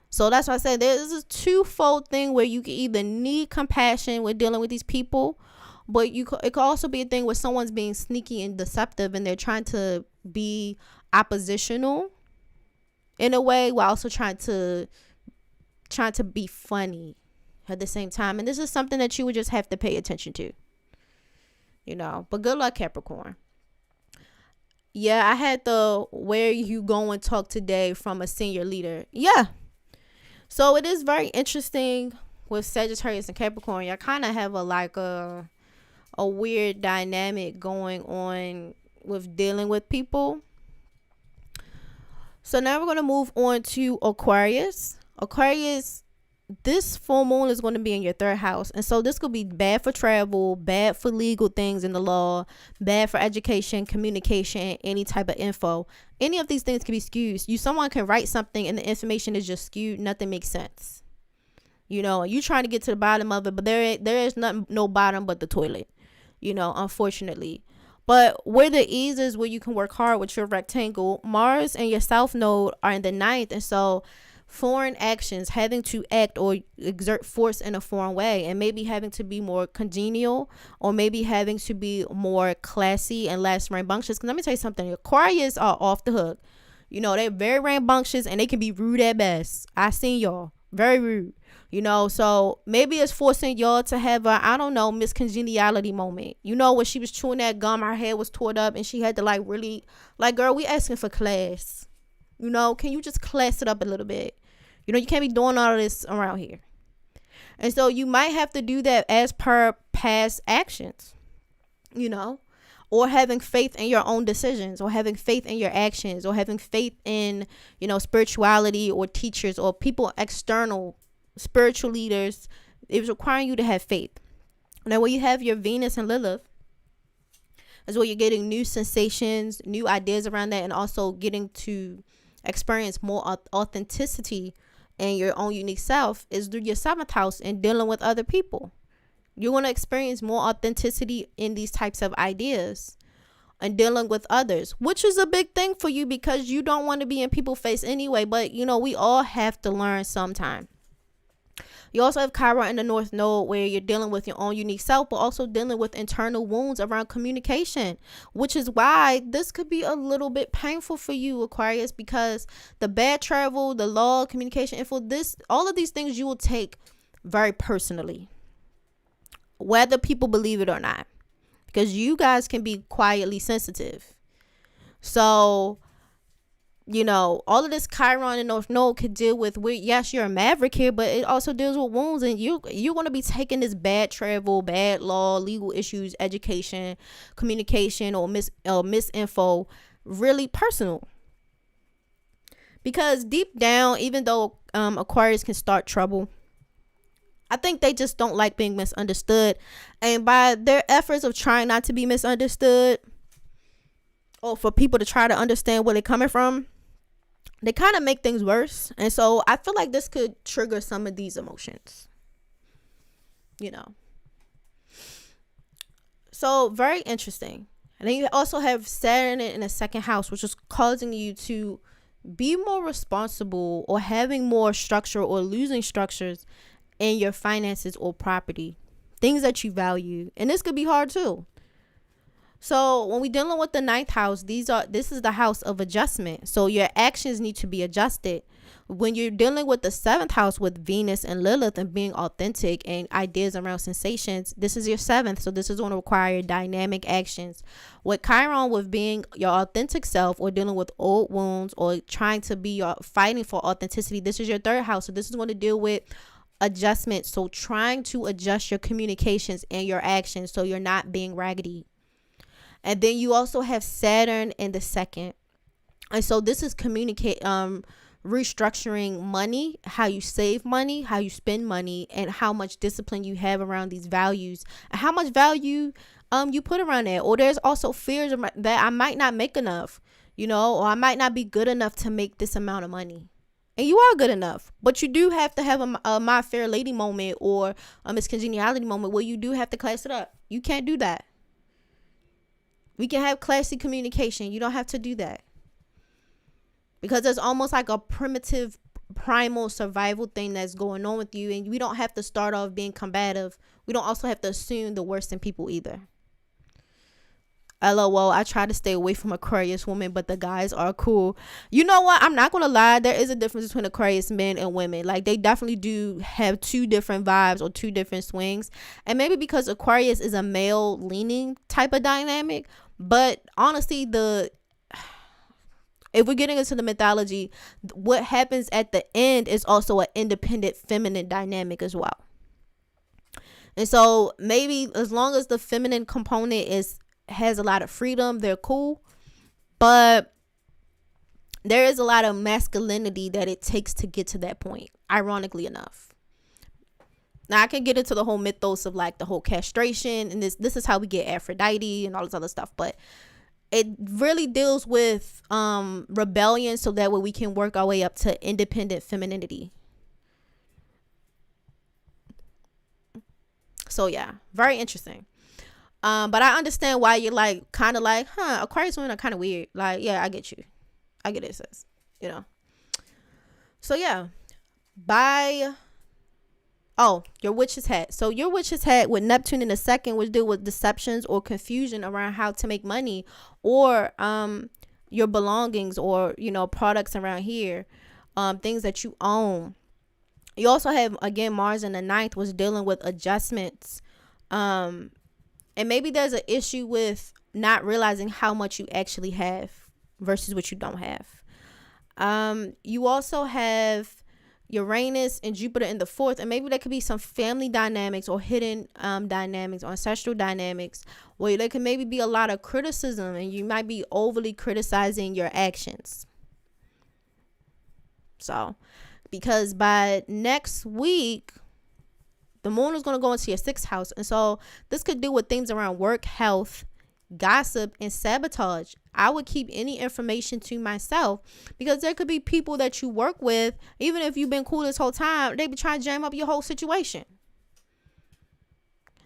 So that's why I said there's a twofold thing where you can either need compassion with dealing with these people, but it could also be a thing where someone's being sneaky and deceptive and they're trying to be oppositional in a way, while also trying to be funny at the same time. And this is something that you would just have to pay attention to, but good luck, Capricorn. Yeah, I had the where you go and talk today from a senior leader. Yeah. So it is very interesting with Sagittarius and Capricorn. Y'all kind of have a weird dynamic going on with dealing with people. So now we're going to move on to Aquarius. Aquarius, this full moon is going to be in your 3rd house. And so this could be bad for travel, bad for legal things in the law, bad for education, communication, any type of info. Any of these things can be skewed. Someone can write something and the information is just skewed. Nothing makes sense. You trying to get to the bottom of it, but there is no bottom but the toilet, unfortunately. But where the ease is, where you can work hard with your rectangle, Mars and your South Node are in the 9th. And so foreign actions, having to act or exert force in a foreign way, and maybe having to be more congenial, or maybe having to be more classy and less rambunctious. Because let me tell you something, Aquarius are off the hook. They're very rambunctious and they can be rude at best. I seen y'all. Very rude. So maybe it's forcing y'all to have a, Miss Congeniality moment. When she was chewing that gum, her hair was tore up and she had to really, girl, we asking for class. Can you just class it up a little bit? You can't be doing all of this around here. And so you might have to do that as per past actions, or having faith in your own decisions, or having faith in your actions, or having faith in, spirituality or teachers or people external, spiritual leaders. It's requiring you to have faith. Now, when you have your Venus and Lilith, is where you're getting new sensations, new ideas around that, and also getting to experience more authenticity in your own unique self is through your 7th house and dealing with other people. You want to experience more authenticity in these types of ideas and dealing with others, which is a big thing for you because you don't want to be in people's face anyway. But, we all have to learn sometime. You also have Chiron in the North Node where you're dealing with your own unique self, but also dealing with internal wounds around communication, which is why this could be a little bit painful for you, Aquarius, because the bad travel, the law, communication info, all of these things you will take very personally, whether people believe it or not, because you guys can be quietly sensitive. So, all of this Chiron and North Node could deal with, yes, you're a maverick here, but it also deals with wounds, and you're going to be taking this bad travel, bad law, legal issues, education, communication, or misinfo really personal. Because deep down, even though Aquarius can start trouble, I think they just don't like being misunderstood. And by their efforts of trying not to be misunderstood, or for people to try to understand where they're coming from, they kind of make things worse. And so I feel like this could trigger some of these emotions. So very interesting. And then you also have Saturn in the 2nd house, which is causing you to be more responsible or having more structure or losing structures in your finances or property, things that you value. And this could be hard too. So when we're dealing with the 9th house, this is the house of adjustment. So your actions need to be adjusted. When you're dealing with the 7th house with Venus and Lilith and being authentic and ideas around sensations, this is your 7th. So this is going to require dynamic actions. With Chiron, with being your authentic self or dealing with old wounds or trying to be fighting for authenticity, this is your 3rd house. So this is going to deal with adjustment. So trying to adjust your communications and your actions so you're not being raggedy. And then you also have Saturn in the 2nd. And so this is restructuring money, how you save money, how you spend money, and how much discipline you have around these values and how much value you put around that. Or there's also fears that I might not make enough, or I might not be good enough to make this amount of money. And you are good enough, but you do have to have a My Fair Lady moment or a Miss Congeniality moment where you do have to class it up. You can't do that. We can have classy communication. You don't have to do that. Because it's almost like a primitive, primal survival thing that's going on with you. And we don't have to start off being combative. We don't also have to assume the worst in people either. LOL, I try to stay away from Aquarius women, but the guys are cool. You know what? I'm not going to lie. There is a difference between Aquarius men and women. Like, they definitely do have 2 different vibes or 2 different swings. And maybe because Aquarius is a male leaning type of dynamic. But honestly, if we're getting into the mythology, what happens at the end is also an independent feminine dynamic as well. And so maybe as long as the feminine component has a lot of freedom, they're cool. But there is a lot of masculinity that it takes to get to that point, ironically enough. Now, I can get into the whole mythos of like the whole castration and this is how we get Aphrodite and all this other stuff, but it really deals with rebellion so that way we can work our way up to independent femininity. So yeah, very interesting. But I understand why you're like kind of like, Aquarius women are kind of weird. Like, yeah, I get you. I get it, sis. So yeah, your witch's hat. So your witch's hat with Neptune in the 2nd would deal with deceptions or confusion around how to make money or your belongings or, products around here, things that you own. You also have, again, Mars in the 9th was dealing with adjustments. And maybe there's an issue with not realizing how much you actually have versus what you don't have. You also have Uranus and Jupiter in the fourth, and maybe there could be some family dynamics or hidden dynamics or ancestral dynamics where there could maybe be a lot of criticism and you might be overly criticizing your actions. So because by next week the moon is going to go into your sixth house, and so this could do with things around work, health, gossip, and sabotage. I would keep any information to myself because there could be people that you work with, even if you've been cool this whole time, they be trying to jam up your whole situation.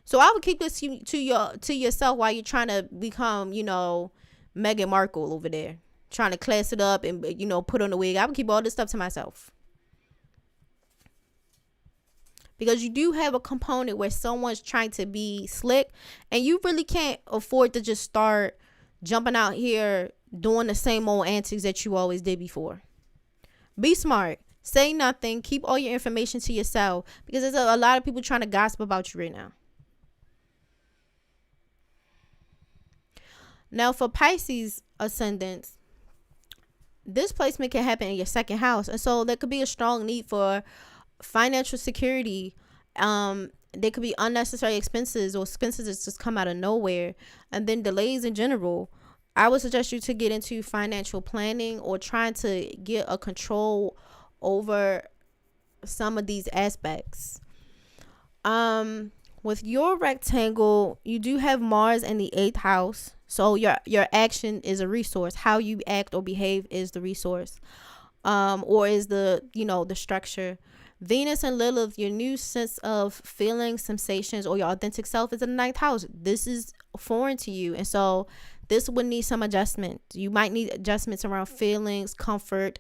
So I would keep this to yourself while you're trying to become, Meghan Markle over there, trying to class it up and put on the wig. I would keep all this stuff to myself. Because you do have a component where someone's trying to be slick and you really can't afford to just start jumping out here doing the same old antics that you always did before. Be smart. Say nothing. Keep all your information to yourself because there's a lot of people trying to gossip about you right now. Now for Pisces ascendants, this placement can happen in your second house. And so there could be a strong need for financial security. There could be unnecessary expenses or expenses that just come out of nowhere, and then delays in general. I would suggest you to get into financial planning or trying to get a control over some of these aspects. With your rectangle, you do have Mars in the 8th house, so your action is a resource. How you act or behave is the resource, or is the structure. Venus and Lilith, your new sense of feelings, sensations, or your authentic self is in the 9th house. This is foreign to you, and so this would need some adjustment. You might need adjustments around feelings, comfort,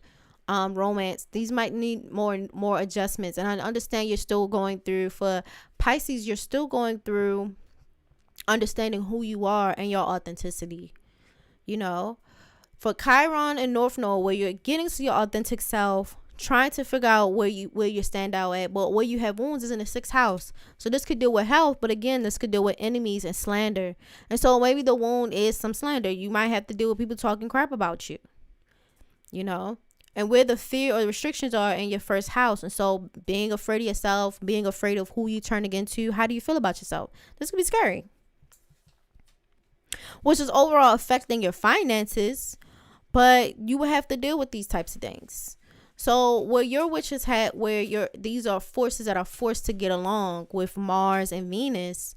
romance. These might need more adjustments. And I understand you're still going through, for Pisces, you're still going through understanding who you are and your authenticity. For Chiron and North Node, where you're getting to your authentic self, trying to figure out where you stand out at, but where you have wounds is in the 6th house. So this could deal with health, but again, this could deal with enemies and slander. And so maybe the wound is some slander. You might have to deal with people talking crap about you, and where the fear or the restrictions are in your 1st house. And so being afraid of yourself, being afraid of who you turning into, how do you feel about yourself? This could be scary, which is overall affecting your finances, but you will have to deal with these types of things. So where your witches hat, these are forces that are forced to get along with Mars and Venus,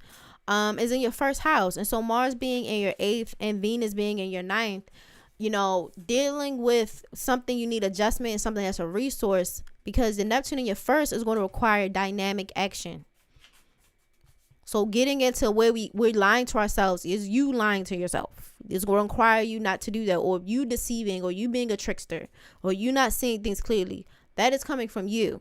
is in your 1st house. And so Mars being in your 8th and Venus being in your 9th, dealing with something you need adjustment and something that's a resource, because the Neptune in your 1st is going to require dynamic action. So getting into where we're lying to ourselves is you lying to yourself. It's going to require you not to do that, or you deceiving, or you being a trickster, or you not seeing things clearly. That is coming from you.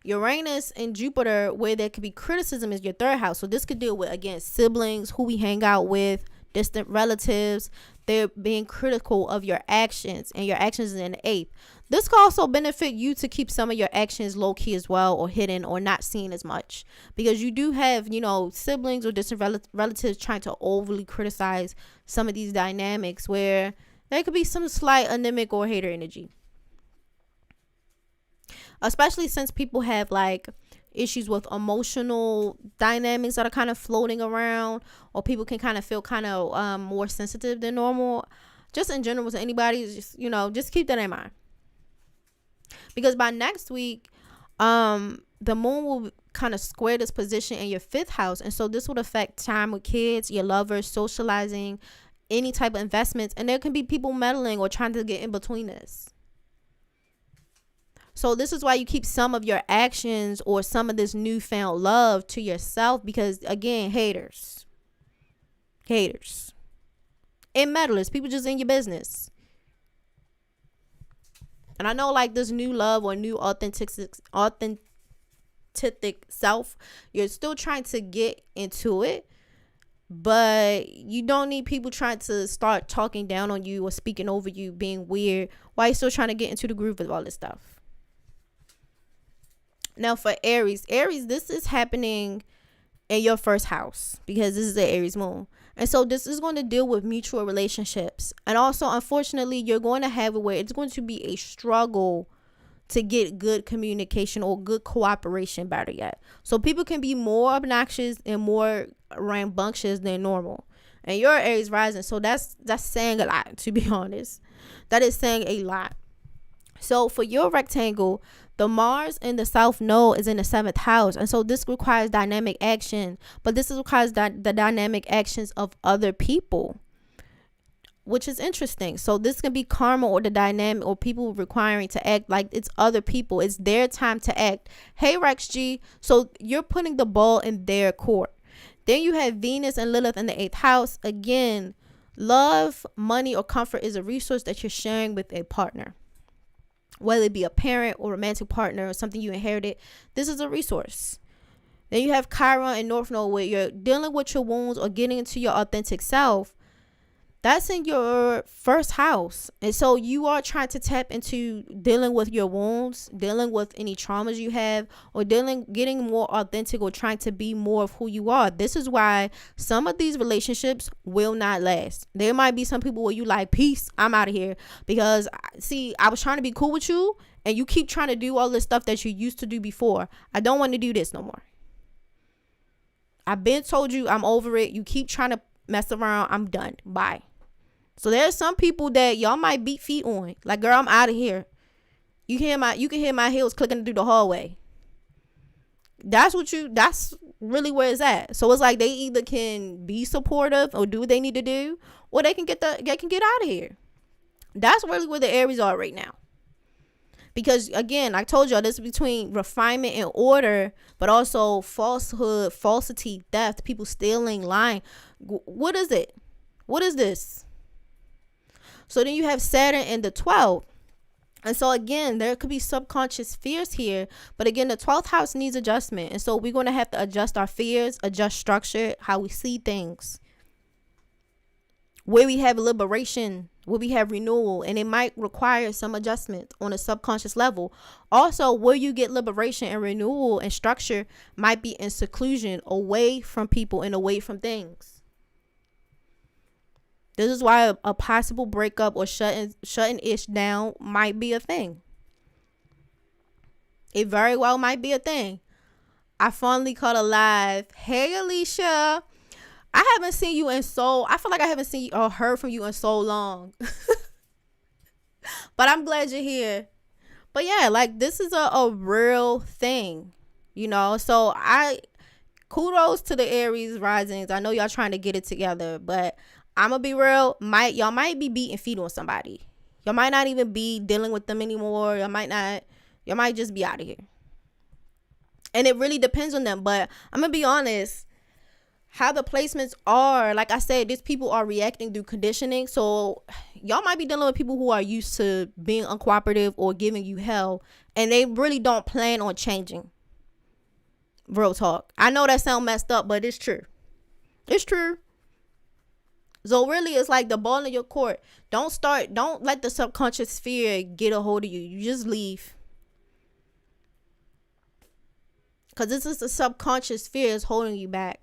Uranus and Jupiter, where there could be criticism, is your 3rd house. So this could deal with, again, siblings, who we hang out with, distant relatives. They're being critical of your actions, and your actions is in the 8th. This could also benefit you to keep some of your actions low key as well, or hidden, or not seen as much, because you do have, siblings or distant relatives trying to overly criticize some of these dynamics where there could be some slight anemic or hater energy, especially since people have issues with emotional dynamics that are kind of floating around, or people can kind of feel more sensitive than normal. Just in general, with anybody, just keep that in mind. Because by next week, the moon will kind of square this position in your 5th house. And so this would affect time with kids, your lovers, socializing, any type of investments. And there can be people meddling or trying to get in between this. So this is why you keep some of your actions or some of this newfound love to yourself, because again, haters and meddlers, people just in your business. And I know this new love or new authentic self, you're still trying to get into it, but you don't need people trying to start talking down on you or speaking over you, being weird, while you're still trying to get into the groove of all this stuff. Now for Aries, this is happening in your 1st house because this is the Aries moon. And so this is going to deal with mutual relationships. And also, unfortunately, you're going to have it where it's going to be a struggle to get good communication or good cooperation, better yet. So people can be more obnoxious and more rambunctious than normal. And you're Aries rising, so that's saying a lot, to be honest. That is saying a lot. So for your rectangle, the Mars in the South Node is in the 7th house. And so this requires dynamic action. But this requires the dynamic actions of other people, which is interesting. So this can be karma or the dynamic or people requiring to act like it's other people. It's their time to act. Hey, Rex G. So you're putting the ball in their court. Then you have Venus and Lilith in the 8th house. Again, love, money, or comfort is a resource that you're sharing with a partner. Whether it be a parent or romantic partner or something you inherited, this is a resource. Then you have Chiron and North Node, where you're dealing with your wounds or getting into your authentic self. That's in your 1st house. And so you are trying to tap into dealing with your wounds, dealing with any traumas you have, or getting more authentic or trying to be more of who you are. This is why some of these relationships will not last. There might be some people where you like, peace, I'm out of here. Because, see, I was trying to be cool with you, and you keep trying to do all this stuff that you used to do before. I don't want to do this no more. I've been told you I'm over it. You keep trying to mess around. I'm done. Bye. So there's some people that y'all might beat feet on. Like, girl, I'm out of here. You can hear my heels clicking through the hallway. That's really where it's at. So it's like they either can be supportive or do what they need to do, or they can get out of here. That's really where the Aries are right now. Because again, I told y'all, this is between refinement and order, but also falsehood, falsity, theft, people stealing, lying. What is it? What is this? So then you have Saturn in the 12th. And so again, there could be subconscious fears here. But again, the 12th house needs adjustment. And so we're going to have to adjust our fears, adjust structure, how we see things. Where we have liberation, where we have renewal. And it might require some adjustment on a subconscious level. Also, where you get liberation and renewal and structure might be in seclusion, away from people and away from things. This is why a possible breakup or shutting ish down might be a thing. It very well might be a thing. I finally caught a live. Hey, Alicia. I haven't seen you in I feel like I haven't seen or heard from you in so long. But I'm glad you're here. But yeah, like, this is a real thing, you know. So kudos to the Aries risings. I know y'all trying to get it together, but I'm gonna be real. Y'all might be beating feet on somebody. Y'all might not even be dealing with them anymore. Y'all might just be out of here. And it really depends on them. But I'm gonna be honest, how the placements are, like I said, these people are reacting through conditioning. So y'all might be dealing with people who are used to being uncooperative or giving you hell, and they really don't plan on changing. Real talk. I know that sounds messed up, but it's true. It's true. So really, it's like the ball in your court. Don't let the subconscious fear get a hold of you. You just leave. Because this is the subconscious fear is holding you back.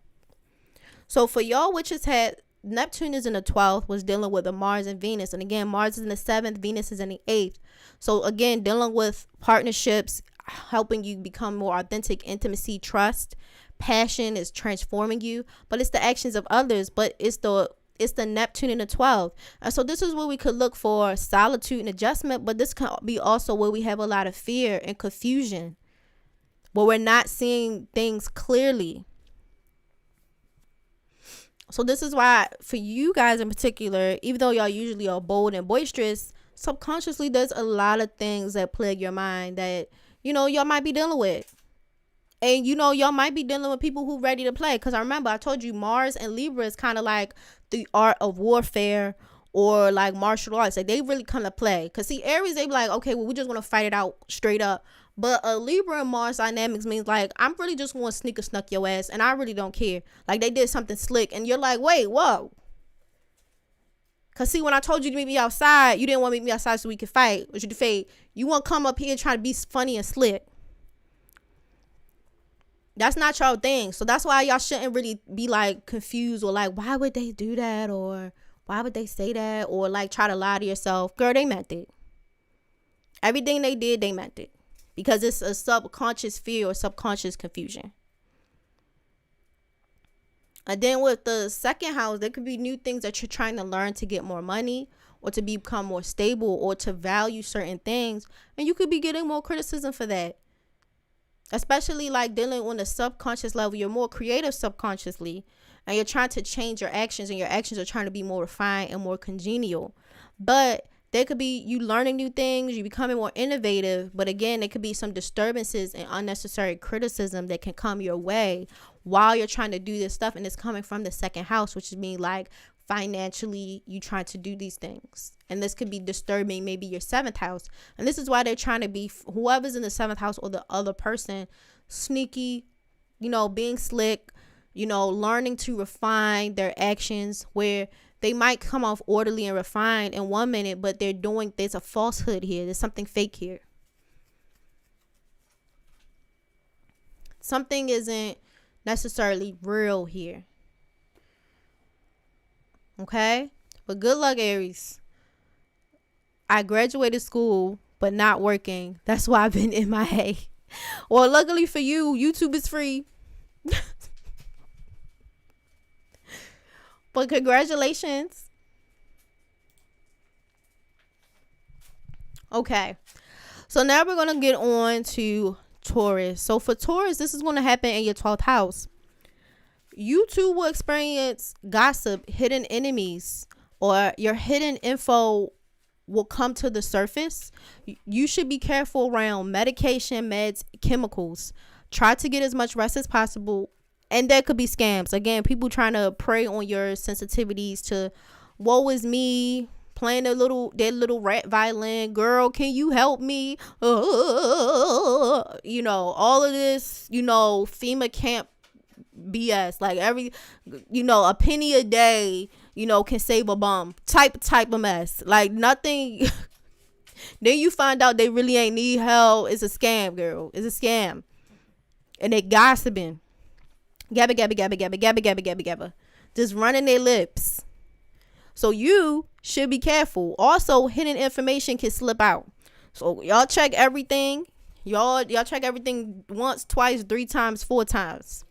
So for y'all, which has had Neptune is in the 12th, was dealing with the Mars and Venus. And again, Mars is in the 7th, Venus is in the 8th. So again, dealing with partnerships, helping you become more authentic, intimacy, trust. Passion is transforming you. But it's the actions of others. But it's the Neptune in the 12th. And so this is where we could look for solitude and adjustment, but this can be also where we have a lot of fear and confusion, where we're not seeing things clearly. So this is why, for you guys in particular, even though y'all usually are bold and boisterous, subconsciously there's a lot of things that plague your mind that, you know, y'all might be dealing with. And, you know, y'all might be dealing with people who ready to play. Because I remember I told you Mars and Libra is kind of like the art of warfare or like martial arts. Like, they really kind of play. Because, see, Aries, they be like, okay, well, we just want to fight it out straight up. But a Libra and Mars dynamics means, like, I'm really just going to snuck your ass. And I really don't care. Like, they did something slick. And you're like, wait, whoa. Because, see, when I told you to meet me outside, you didn't want to meet me outside so we could fight. Or you want to come up here trying to be funny and slick. That's not your thing. So that's why y'all shouldn't really be like confused or like, why would they do that? Or why would they say that? Or like try to lie to yourself. Girl, they meant it. Everything they did, they meant it. Because it's a subconscious fear or subconscious confusion. And then with the second house, there could be new things that you're trying to learn to get more money or to become more stable or to value certain things. And you could be getting more criticism for that. Especially like dealing on the subconscious level. You're more creative subconsciously. And you're trying to change your actions. And your actions are trying to be more refined and more congenial. But there could be you learning new things. You becoming more innovative. But again, there could be some disturbances and unnecessary criticism that can come your way while you're trying to do this stuff. And it's coming from the second house, which is mean like financially you trying to do these things. And this could be disturbing maybe your seventh house. And this is why they're trying to be, whoever's in the seventh house or the other person, sneaky, being slick, learning to refine their actions where they might come off orderly and refined in 1 minute, but there's a falsehood here. There's something fake here. Something isn't necessarily real here. Okay? But good luck, Aries. I graduated school, but not working. That's why I've been MIA. Well, luckily for you, YouTube is free. But congratulations. Okay. So now we're going to get on to Taurus. So for Taurus, this is going to happen in your 12th house. You too will experience gossip, hidden enemies, or your hidden info will come to the surface. You should be careful around medication, meds, chemicals. Try to get as much rest as possible. And there could be scams. Again, people trying to prey on your sensitivities to woe is me, playing their little rat violin. Girl, can you help me? All of this, FEMA camp BS. Like a penny a day, can save a bum. Type of mess. Like nothing. Then you find out they really ain't need help. It's a scam, girl. It's a scam. And they gossiping. Gabba. Just running their lips. So you should be careful. Also, hidden information can slip out. So y'all check everything. Y'all check everything once, twice, 3 times, 4 times.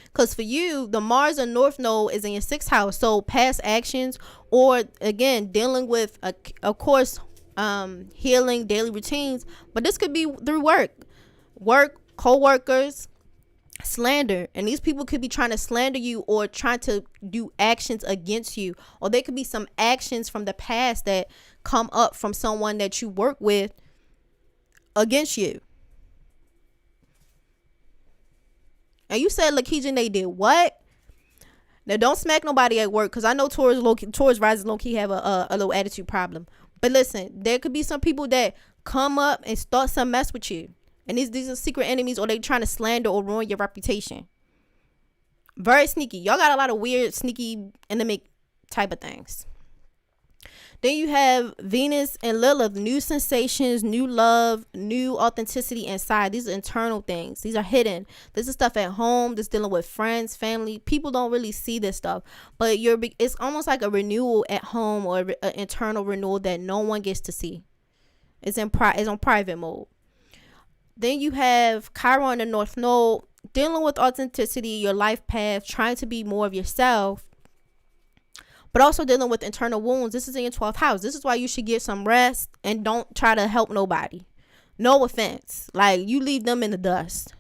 Because for you, the Mars and North Node is in your 6th house. So past actions or, again, dealing with, of course, healing, daily routines. But this could be through work, co-workers, slander. And these people could be trying to slander you or trying to do actions against you. Or there could be some actions from the past that come up from someone that you work with against you. And you said, Lakeisha, they did what? Now, don't smack nobody at work, because I know Taurus rising low-key have a little attitude problem. But listen, there could be some people that come up and start some mess with you. And these are secret enemies, or they trying to slander or ruin your reputation. Very sneaky. Y'all got a lot of weird, sneaky, intimate type of things. Then you have Venus and Lilith, new sensations, new love, new authenticity inside. These are internal things. These are hidden. This is stuff at home. This dealing with friends, family. People don't really see this stuff, but it's almost like a renewal at home or an internal renewal that no one gets to see. It's on private mode. Then you have Chiron and North Node, dealing with authenticity, your life path, trying to be more of yourself. But also dealing with internal wounds. This is in your 12th house. This is why you should get some rest and don't try to help nobody. No offense. Like, you leave them in the dust.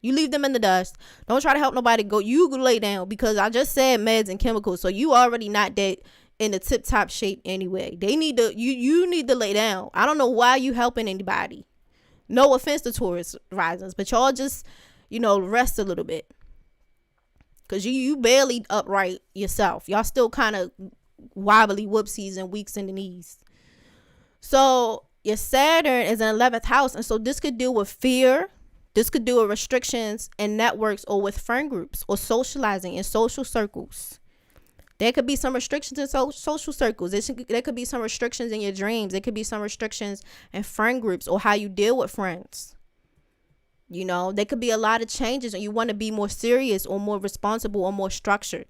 Don't try to help nobody. You go lay down, because I just said meds and chemicals. So you already not that in the tip top shape anyway. You need to lay down. I don't know why you helping anybody. No offense to Taurus risings, but y'all just, rest a little bit. Because you barely upright yourself. Y'all still kind of wobbly whoopsies and weaks in the knees. So your Saturn is in 11th house. And so this could deal with fear. This could deal with restrictions and networks, or with friend groups, or socializing in social circles. There could be some restrictions in social circles. There could be some restrictions in your dreams. There could be some restrictions in friend groups, or how you deal with friends. There could be a lot of changes, and you want to be more serious or more responsible or more structured.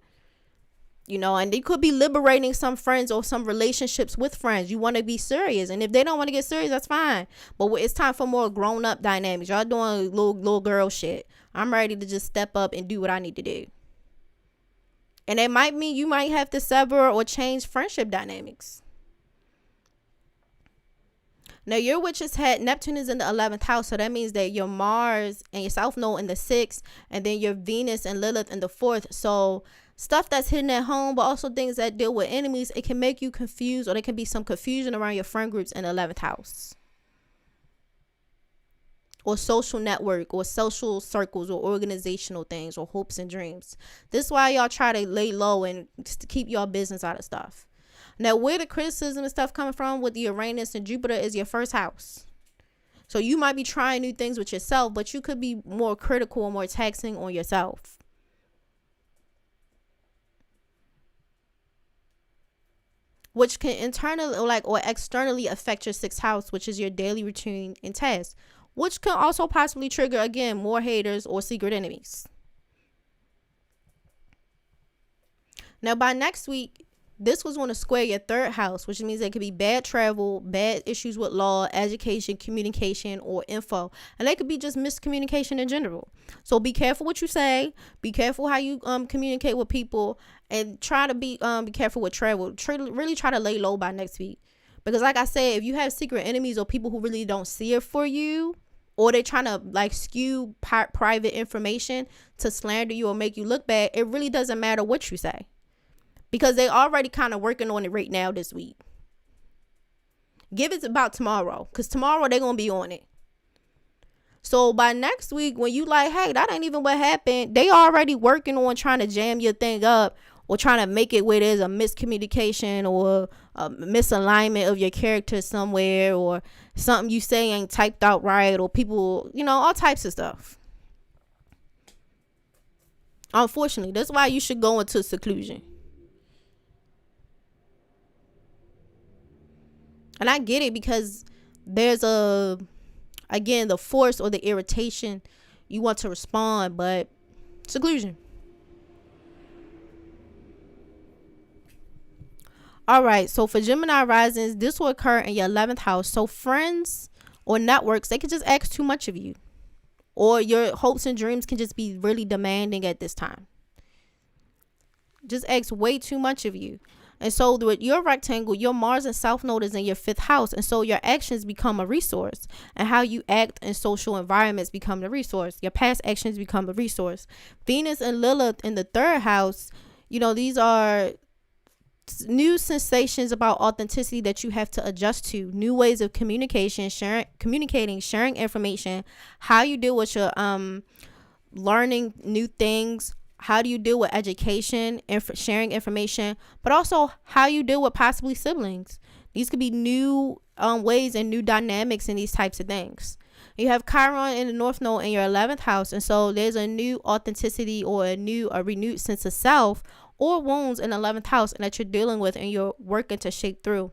And they could be liberating some friends or some relationships with friends. You want to be serious, and if they don't want to get serious, that's fine. But it's time for more grown-up dynamics. Y'all doing little girl shit. I'm ready to just step up and do what I need to do. And it might mean you might have to sever or change friendship dynamics. Now, your witch's hat, Neptune is in the 11th house. So that means that your Mars and your South Node in the 6th, and then your Venus and Lilith in the 4th. So stuff that's hidden at home, but also things that deal with enemies, it can make you confused, or there can be some confusion around your friend groups in the 11th house. Or social network, or social circles, or organizational things, or hopes and dreams. This is why y'all try to lay low and just to keep y'all business out of stuff. Now, where the criticism and stuff coming from with the Uranus and Jupiter is your first house. So you might be trying new things with yourself, but you could be more critical and more taxing on yourself. Which can internally or externally affect your 6th house, which is your daily routine and tasks. Which can also possibly trigger, again, more haters or secret enemies. Now, by next week, this was going to square your 3rd house, which means there could be bad travel, bad issues with law, education, communication, or info. And they could be just miscommunication in general. So be careful what you say. Be careful how you communicate with people. And try to be careful with travel. Really try to lay low by next week. Because like I said, if you have secret enemies or people who really don't see it for you, or they're trying to skew private information to slander you or make you look bad, it really doesn't matter what you say. Because they already kind of working on it right now this week. Give it about tomorrow. Because tomorrow they're going to be on it. So by next week, when you hey, that ain't even what happened. They already working on trying to jam your thing up. Or trying to make it where there's a miscommunication or a misalignment of your character somewhere. Or something you say ain't typed out right. Or people, all types of stuff. Unfortunately, that's why you should go into seclusion. And I get it, because there's again, the force or the irritation. You want to respond, but seclusion. All right. So for Gemini risings, this will occur in your 11th house. So friends or networks, they could just ask too much of you. Or your hopes and dreams can just be really demanding at this time. Just ask way too much of you. And so with your rectangle, your Mars and South Node is in your 5th house. And so your actions become a resource. And how you act in social environments become the resource. Your past actions become a resource. Venus and Lilith in the 3rd house, these are new sensations about authenticity that you have to adjust to. New ways of communication, sharing information. How you deal with your learning new things. How do you deal with education and sharing information, but also how you deal with possibly siblings. These could be new ways and new dynamics in these types of things. You have Chiron in the North Node in your 11th house. And so there's a new authenticity or a renewed sense of self or wounds in the 11th house and that you're dealing with and you're working to shape through.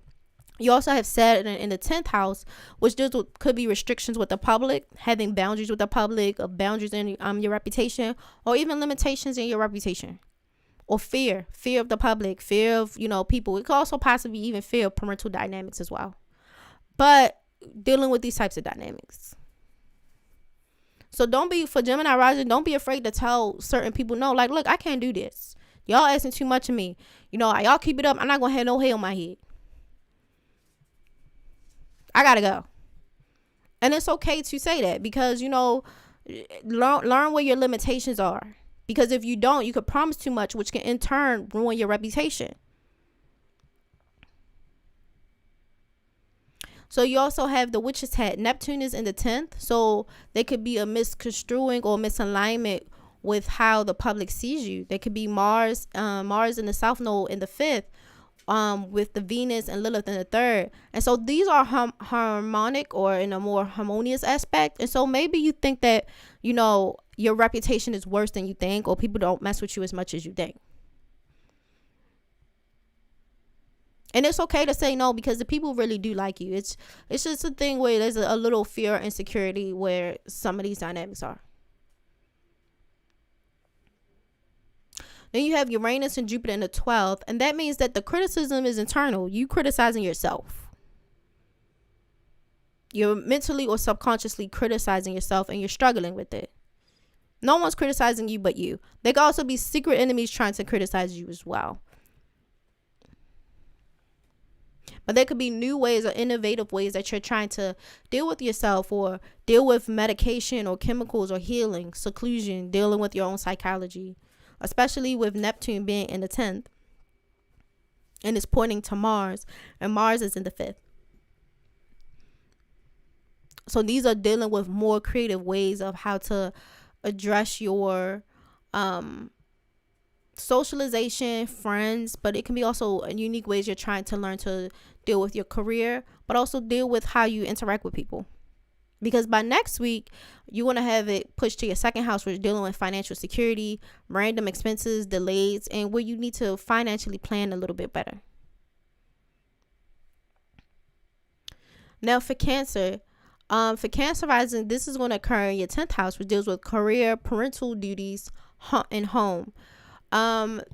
You also have Saturn in the 10th house, which could be restrictions with the public, having boundaries with the public, or boundaries in your reputation, or even limitations in your reputation. Or fear of the public, fear of, people. It could also possibly even fear of parental dynamics as well. But dealing with these types of dynamics. So for Gemini rising, don't be afraid to tell certain people no. Look, I can't do this. Y'all asking too much of me. Y'all keep it up. I'm not going to have no hair on my head. I gotta go. And it's okay to say that because, learn where your limitations are. Because if you don't, you could promise too much, which can in turn ruin your reputation. So you also have the witch's hat. Neptune is in the 10th. So there could be a misconstruing or misalignment with how the public sees you. There could be Mars in the South Node in the 5th. With the Venus and Lilith in the 3rd. And so these are harmonic or in a more harmonious aspect. And so maybe you think that, your reputation is worse than you think, or people don't mess with you as much as you think. And it's okay to say no because the people really do like you. It's just a thing where there's a little fear and insecurity where some of these dynamics are. Then you have Uranus and Jupiter in the 12th, and that means that the criticism is internal. You criticizing yourself. You're mentally or subconsciously criticizing yourself, and you're struggling with it. No one's criticizing you but you. There could also be secret enemies trying to criticize you as well. But there could be new ways or innovative ways that you're trying to deal with yourself, or deal with medication or chemicals or healing, seclusion, dealing with your own psychology, especially with Neptune being in the 10th. And it's pointing to Mars, and Mars is in the 5th. So these are dealing with more creative ways of how to address your socialization, friends, but it can be also unique ways you're trying to learn to deal with your career, but also deal with how you interact with people. Because by next week, you want to have it pushed to your second house, which is dealing with financial security, random expenses, delays, and where you need to financially plan a little bit better. Now for Cancer, rising, this is going to occur in your 10th house, which deals with career, parental duties, and home.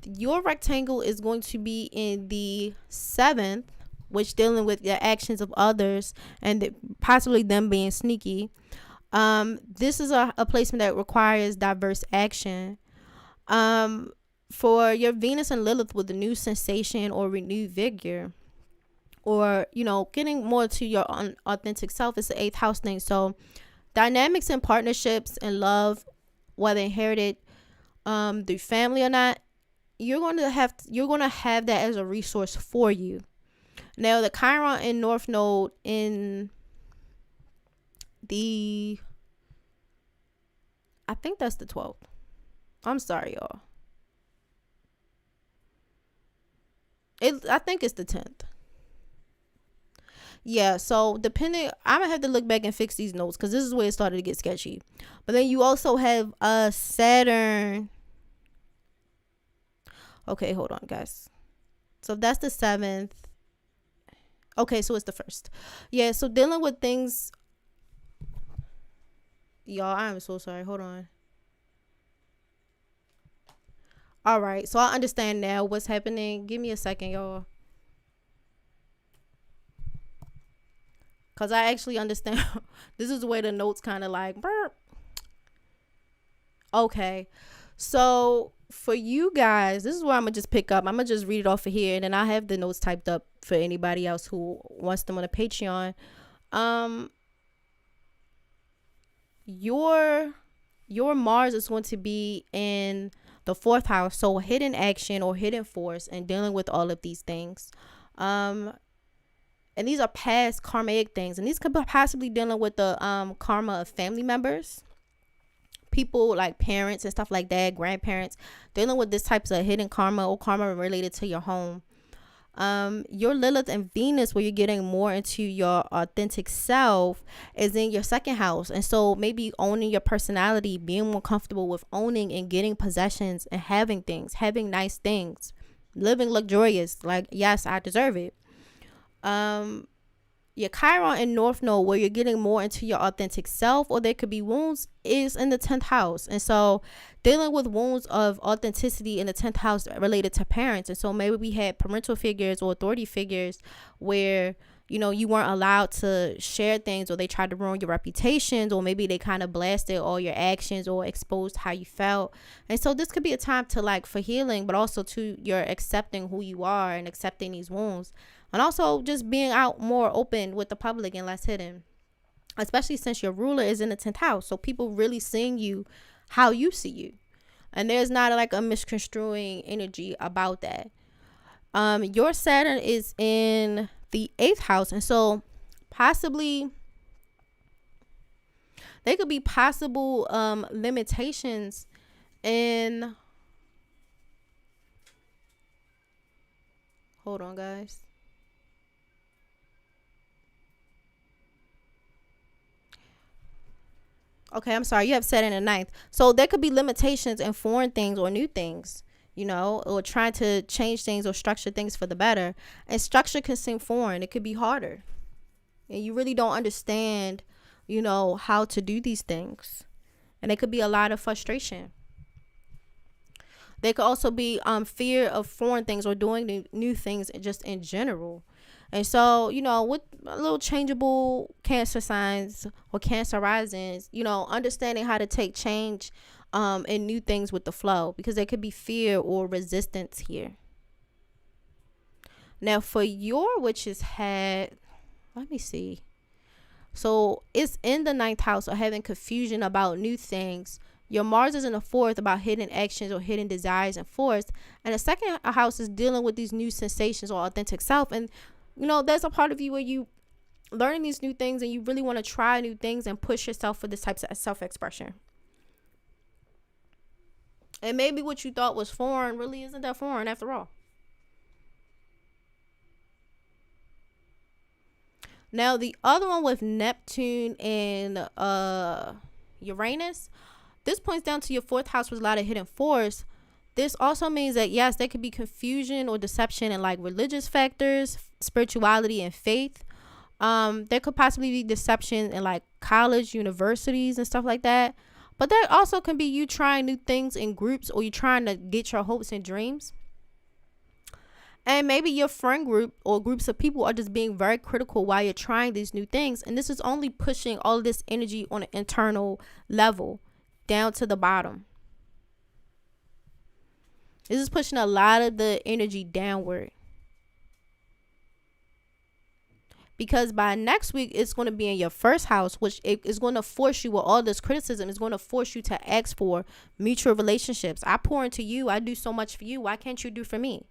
Your rectangle is going to be in the 7th, which dealing with the actions of others and possibly them being sneaky. This is a placement that requires diverse action. For your Venus and Lilith with a new sensation or renewed vigor, or, getting more to your authentic self, is the 8th house thing. So dynamics and partnerships and love, whether inherited through family or not, you're going to have that as a resource for you. Now the Chiron and North Node in the, I think that's the 12th. I'm sorry, y'all. I think it's the 10th. Yeah, so depending, I'm gonna have to look back and fix these notes because this is where it started to get sketchy. But then you also have Saturn. Okay, hold on, guys. So that's the 7th. Okay, so it's the 1st. Yeah, so dealing with things. Y'all, I am so sorry. Hold on. All right, so I understand now what's happening. Give me a second, y'all. Because I actually understand. This is where the notes kind of like, burp. Okay. So for you guys, this is where I'm going to just pick up. I'm going to just read it off of here. And then I have the notes typed up for anybody else who wants them on a Patreon. Your Mars is going to be in the 4th house. So hidden action or hidden force, and dealing with all of these things. And these are past karmic things. And these could be possibly dealing with the karma of family members. People like parents and stuff like that, grandparents. Dealing with this types of hidden karma or karma related to your home. Your Lilith and Venus, where you're getting more into your authentic self, is in your 2nd house. And so maybe owning your personality, being more comfortable with owning and getting possessions and having things, having nice things, living luxurious. Like, yes, I deserve it. Your Chiron and North Node, where you're getting more into your authentic self, or there could be wounds, is in the 10th house. And so dealing with wounds of authenticity in the 10th house related to parents. And so maybe we had parental figures or authority figures where, you weren't allowed to share things, or they tried to ruin your reputations, or maybe they kind of blasted all your actions or exposed how you felt. And so this could be a time to for healing, but also to you're accepting who you are and accepting these wounds. And also just being out more open with the public and less hidden, especially since your ruler is in the 10th house. So people really seeing you how you see you. And there's not a misconstruing energy about that. Your Saturn is in the 8th house. And so possibly there could be possible limitations in, hold on, guys. Okay, I'm sorry. You have Saturn in the 9th. So there could be limitations in foreign things or new things, or trying to change things or structure things for the better. And structure can seem foreign. It could be harder. And you really don't understand, how to do these things. And it could be a lot of frustration. They could also be fear of foreign things or doing new things just in general. And so, with a little changeable Cancer signs or Cancer risings, understanding how to take change and new things with the flow, because there could be fear or resistance here. Now, for your witch's hat, let me see. So it's in the 9th house, or having confusion about new things. Your Mars is in the 4th, about hidden actions or hidden desires and force. And the 2nd house is dealing with these new sensations or authentic self. And, there's a part of you where you learning these new things and you really want to try new things and push yourself for this type of self-expression. And maybe what you thought was foreign really isn't that foreign after all. Now, the other one with Neptune and Uranus, this points down to your 4th house with a lot of hidden force. This also means that, yes, there could be confusion or deception in like religious factors, spirituality, and faith. There could possibly be deception in like college, universities, and stuff like that. But that also can be you trying new things in groups, or you trying to get your hopes and dreams. And maybe your friend group or groups of people are just being very critical while you're trying these new things. And this is only pushing all of this energy on an internal level down to the bottom. This is pushing a lot of the energy downward. Because by next week, it's going to be in your 1st house, which is going to force you, with all this criticism, is going to force you to ask for mutual relationships. I pour into you. I do so much for you. Why can't you do for me?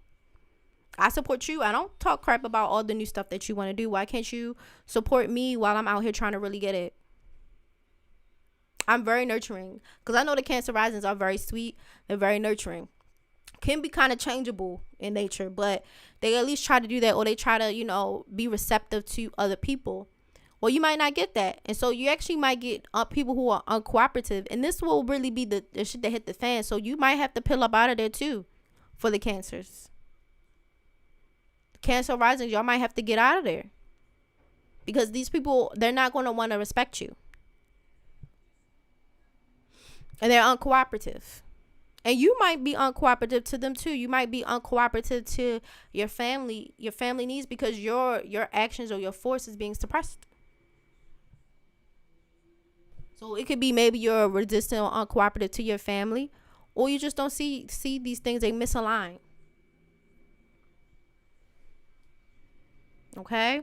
I support you. I don't talk crap about all the new stuff that you want to do. Why can't you support me while I'm out here trying to really get it? I'm very nurturing, because I know the Cancer risings are very sweet. They're very nurturing. Can be kind of changeable in nature, but they at least try to do that, or they try to, be receptive to other people. Well, you might not get that. And so you actually might get people who are uncooperative. And this will really be the shit that hit the fan. So you might have to peel up out of there too for the Cancers. Cancer risings, y'all might have to get out of there, because these people, they're not going to want to respect you, and they're uncooperative. And you might be uncooperative to them too. You might be uncooperative to your family needs, because your actions or your force is being suppressed. So it could be maybe you're resistant or uncooperative to your family, or you just don't see these things, they misalign. Okay.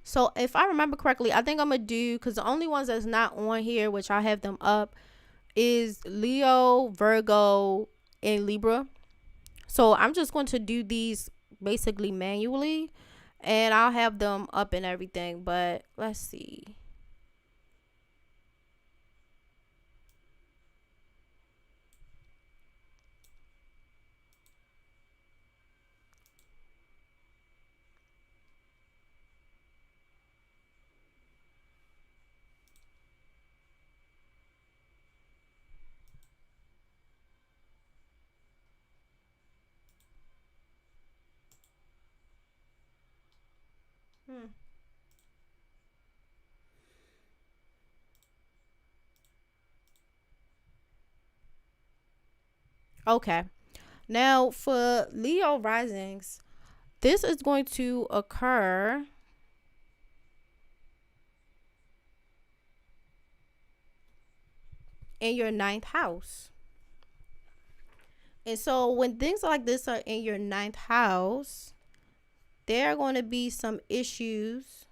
So if I remember correctly, I think I'm going to do, because the only ones that's not on here, which I have them up, is Leo, Virgo, and Libra. So I'm just going to do these basically manually, and I'll have them up and everything. But let's see. Okay. Now for Leo risings, this is going to occur in your 9th house. And so when things like this are in your 9th house, there are going to be some issues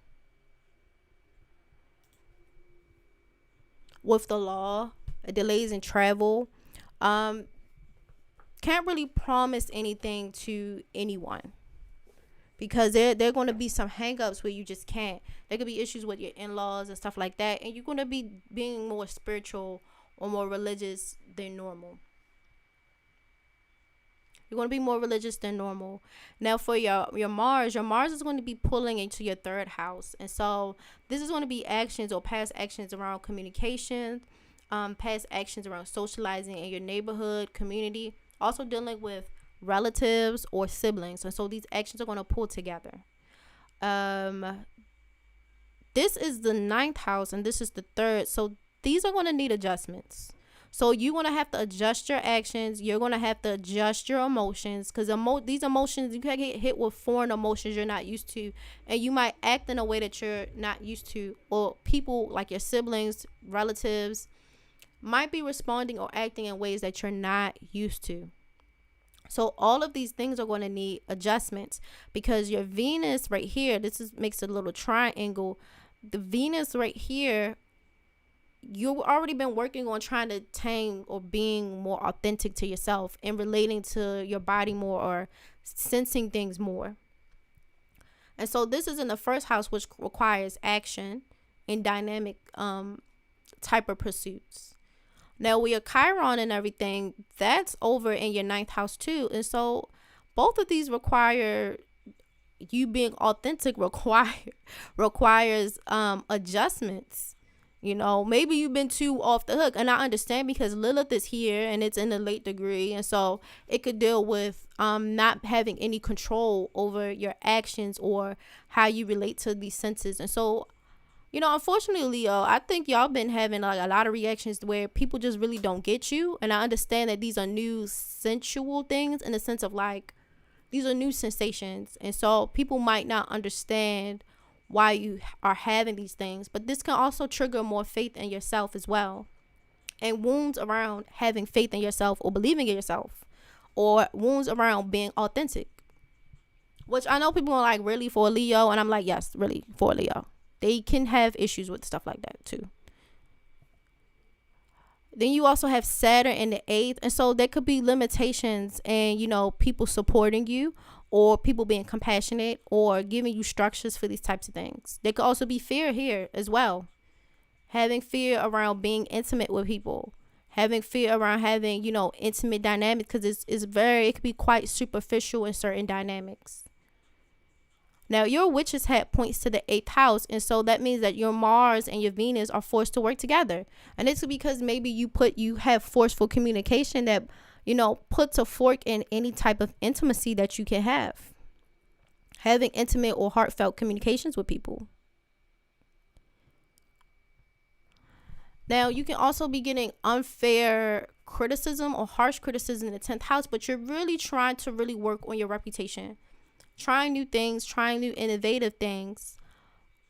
with the law, delays in travel. Can't really promise anything to anyone, because there are going to be some hangups where you just can't. There could be issues with your in-laws and stuff like that, and you're going to be being more spiritual or more religious than normal. You're going to be more religious than normal. Now for your Mars is going to be pulling into your 3rd house. And so this is going to be actions or past actions around communication, past actions around socializing in your neighborhood, community, also dealing with relatives or siblings. And so these actions are going to pull together. This is the 9th house and this is the 3rd. So these are going to need adjustments. So you're going to have to adjust your actions. You're going to have to adjust your emotions, because these emotions, you can get hit with foreign emotions you're not used to, and you might act in a way that you're not used to, or people like your siblings, relatives might be responding or acting in ways that you're not used to. So all of these things are going to need adjustments, because your Venus right here, makes a little triangle. The Venus right here, you've already been working on trying to tame or being more authentic to yourself and relating to your body more, or sensing things more. And so this is in the first house, which requires action and dynamic type of pursuits. Now, with your Chiron and everything, that's over in your 9th house too. And so both of these require you being authentic, requires adjustments. You know, maybe you've been too off the hook, and I understand, because Lilith is here and it's in the late degree, and so it could deal with not having any control over your actions or how you relate to these senses. And so, you know, unfortunately, Leo, I think y'all been having like a lot of reactions where people just really don't get you, and I understand that these are new sensual things, in the sense of like, these are new sensations, and so people might not understand why you are having these things. But this can also trigger more faith in yourself as well, and wounds around having faith in yourself or believing in yourself, or wounds around being authentic, which I know people are like, really, for Leo? And I'm like, yes, really, for Leo. They can have issues with stuff like that too. Then you also have Saturn in the 8th, and so there could be limitations, and you know, people supporting you, or people being compassionate, or giving you structures for these types of things. There could also be fear here as well, having fear around being intimate with people, having fear around having, you know, intimate dynamics, because it could be quite superficial in certain dynamics. Now, your witch's hat points to the 8th house, and so that means that your Mars and your Venus are forced to work together. And it's because maybe you have forceful communication that, you know, puts a fork in any type of intimacy that you can have. Having intimate or heartfelt communications with people. Now, you can also be getting unfair criticism or harsh criticism in the 10th house, but you're really trying to really work on your reputation. Trying new things, trying new innovative things.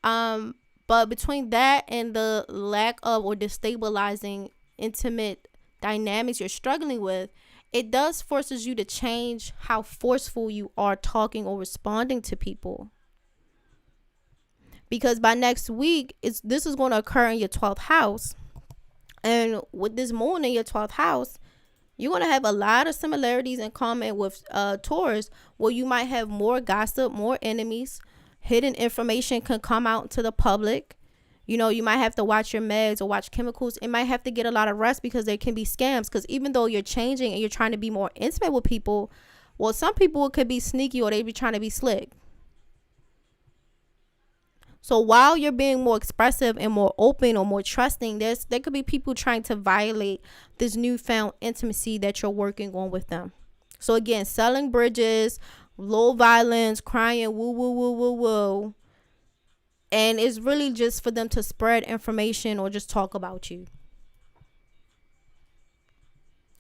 But between that and the lack of or destabilizing intimate dynamics you're struggling with, it does forces you to change how forceful you are talking or responding to people. Because by next week, this is going to occur in your 12th house. And with this moon in your 12th house, you're going to have a lot of similarities in common with Taurus, where you might have more gossip, more enemies. Hidden information can come out to the public. You know, you might have to watch your meds or watch chemicals. It might have to get a lot of rest, because there can be scams. Because even though you're changing and you're trying to be more intimate with people, well, some people could be sneaky, or they be trying to be slick. So while you're being more expressive and more open or more trusting, there could be people trying to violate this newfound intimacy that you're working on with them. So again, selling bridges, low violence, crying, woo, woo, woo, woo, woo. And it's really just for them to spread information or just talk about you.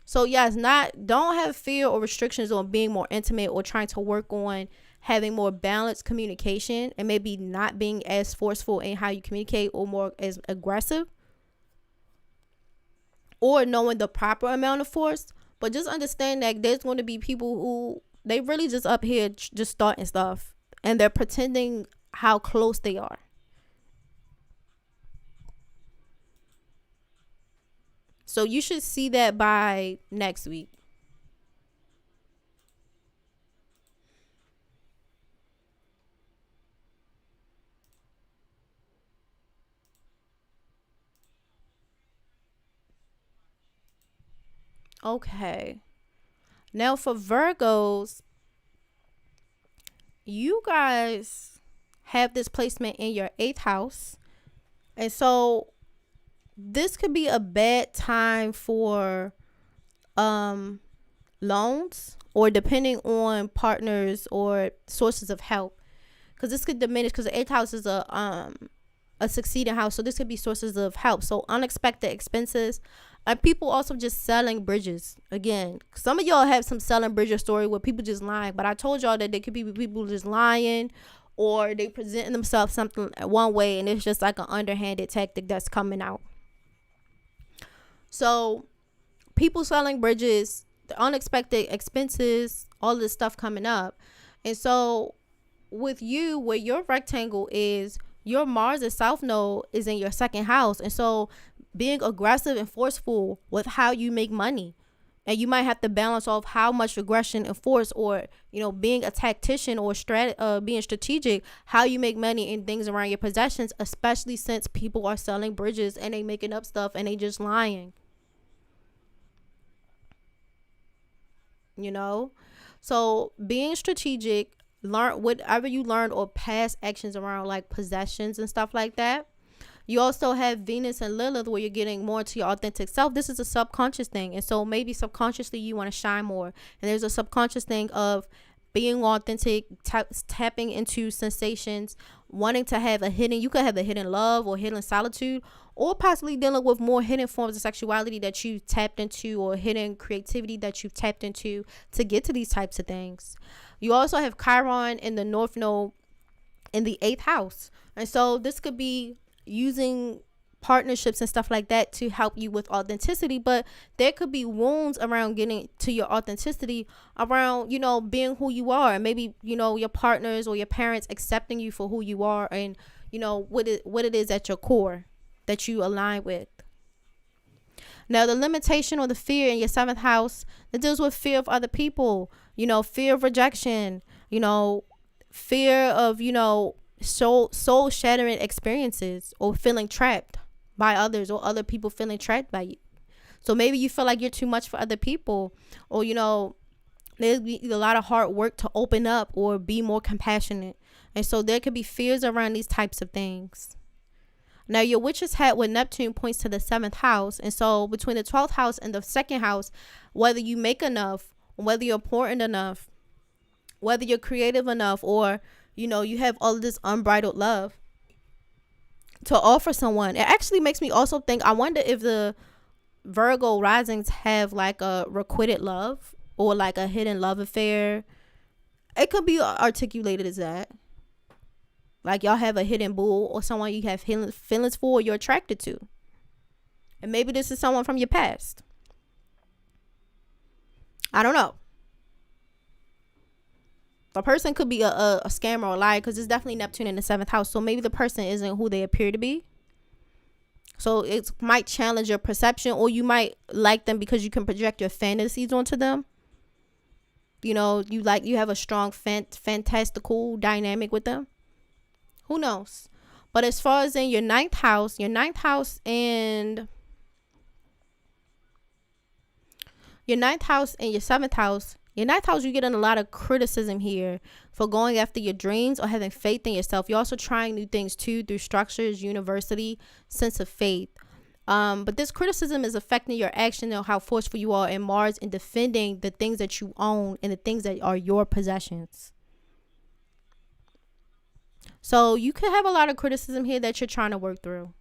So yes, don't have fear or restrictions on being more intimate, or trying to work on having more balanced communication, and maybe not being as forceful in how you communicate, or more as aggressive, or knowing the proper amount of force. But just understand that there's going to be people who, they really just up here just starting stuff, and they're pretending how close they are. So you should see that by next week. Okay. Now for Virgos, you guys have this placement in your 8th house. And so this could be a bad time for loans, or depending on partners or sources of help, because this could diminish, because the 8th house is a a succeeding house. So this could be sources of help. So unexpected expenses. And people also just selling bridges. Again, some of y'all have some selling bridges story where people just lying. But I told y'all that there could be people just lying, or they presenting themselves something one way and it's just like an underhanded tactic that's coming out. So people selling bridges, the unexpected expenses, all this stuff coming up. And so with you, where your rectangle is, your Mars and South Node is in your second house. And so being aggressive and forceful with how you make money. And you might have to balance off how much aggression and force, or, you know, being a tactician or being strategic, how you make money and things around your possessions, especially since people are selling bridges and they making up stuff and they just lying. You know? So being strategic, learn whatever you learned or past actions around like possessions and stuff like that. You also have Venus and Lilith, where you're getting more to your authentic self. This is a subconscious thing. And so maybe subconsciously you want to shine more. And there's a subconscious thing of being authentic, tapping into sensations, wanting to have you could have a hidden love or hidden solitude, or possibly dealing with more hidden forms of sexuality that you tapped into, or hidden creativity that you've tapped into to get to these types of things. You also have Chiron in the North Node in the 8th house. And so this could be using partnerships and stuff like that to help you with authenticity, but there could be wounds around getting to your authenticity, around, you know, being who you are, and maybe, you know, your partners or your parents accepting you for who you are, and, you know, what it is at your core that you align with. Now, the limitation or the fear in your 7th house, that deals with fear of other people, you know, fear of rejection, you know, fear of, you know, soul shattering experiences, or feeling trapped by others, or other people feeling trapped by you. So maybe you feel like you're too much for other people, or, you know, there's a lot of hard work to open up or be more compassionate. And so there could be fears around these types of things. Now, your witch's hat with Neptune points to the 7th house. And so between the 12th house and the 2nd house, whether you make enough, whether you're important enough, whether you're creative enough, or, you know, you have all of this unbridled love to offer someone. It actually makes me also think, I wonder if the Virgo risings have like a requited love, or like a hidden love affair. It could be articulated as that. Like y'all have a hidden bull, or someone you have feelings for, or you're attracted to. And maybe this is someone from your past. I don't know. The person could be a scammer or a liar, because it's definitely Neptune in the 7th house. So maybe the person isn't who they appear to be. So it might challenge your perception, or you might like them because you can project your fantasies onto them. You know, you have a strong fantastical dynamic with them. Who knows? But as far as in your 9th house and your 9th house and your 7th house, your 9th house, you're getting a lot of criticism here for going after your dreams or having faith in yourself. You're also trying new things too, through structures, university, sense of faith. But this criticism is affecting your action and how forceful you are in Mars in defending the things that you own and the things that are your possessions. So you could have a lot of criticism here that you're trying to work through.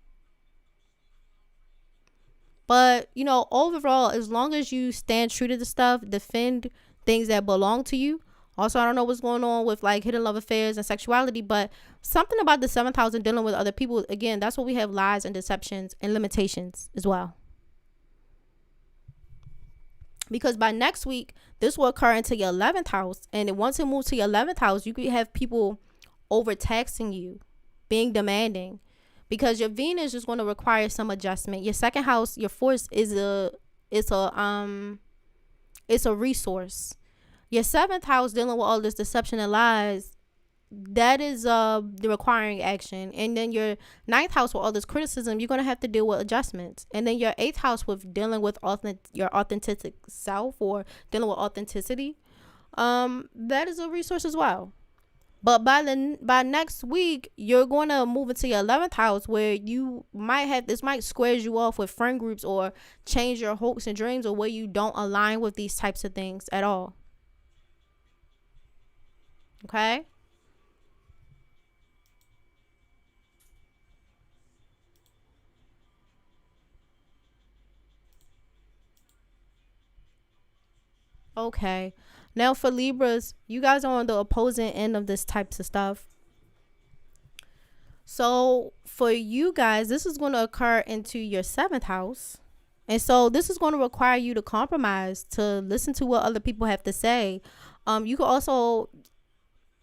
But, you know, overall, as long as you stand true to the stuff, defend things that belong to you. Also, I don't know what's going on with like hidden love affairs and sexuality, but something about the 7th house and dealing with other people, again, that's what we have, lies and deceptions and limitations as well. Because by next week, this will occur into your 11th house. And once it moves to your 11th house, you could have people overtaxing you, being because your Venus is going to require some adjustment. Your 2nd house, your force is a resource. Your 7th house, dealing with all this deception and lies, that is the requiring action. And then your 9th house with all this criticism, you're going to have to deal with adjustments. And then your 8th house with dealing with your authentic self, or dealing with authenticity, that is a resource as well. But by next week, you're going to move into your 11th house, where you might squares you off with friend groups, or change your hopes and dreams, or where you don't align with these types of things at all. Okay? Okay. Now for Libras, you guys are on the opposing end of this types of stuff. So for you guys, this is going to occur into your 7th house. And so this is going to require you to compromise, to listen to what other people have to say. You could also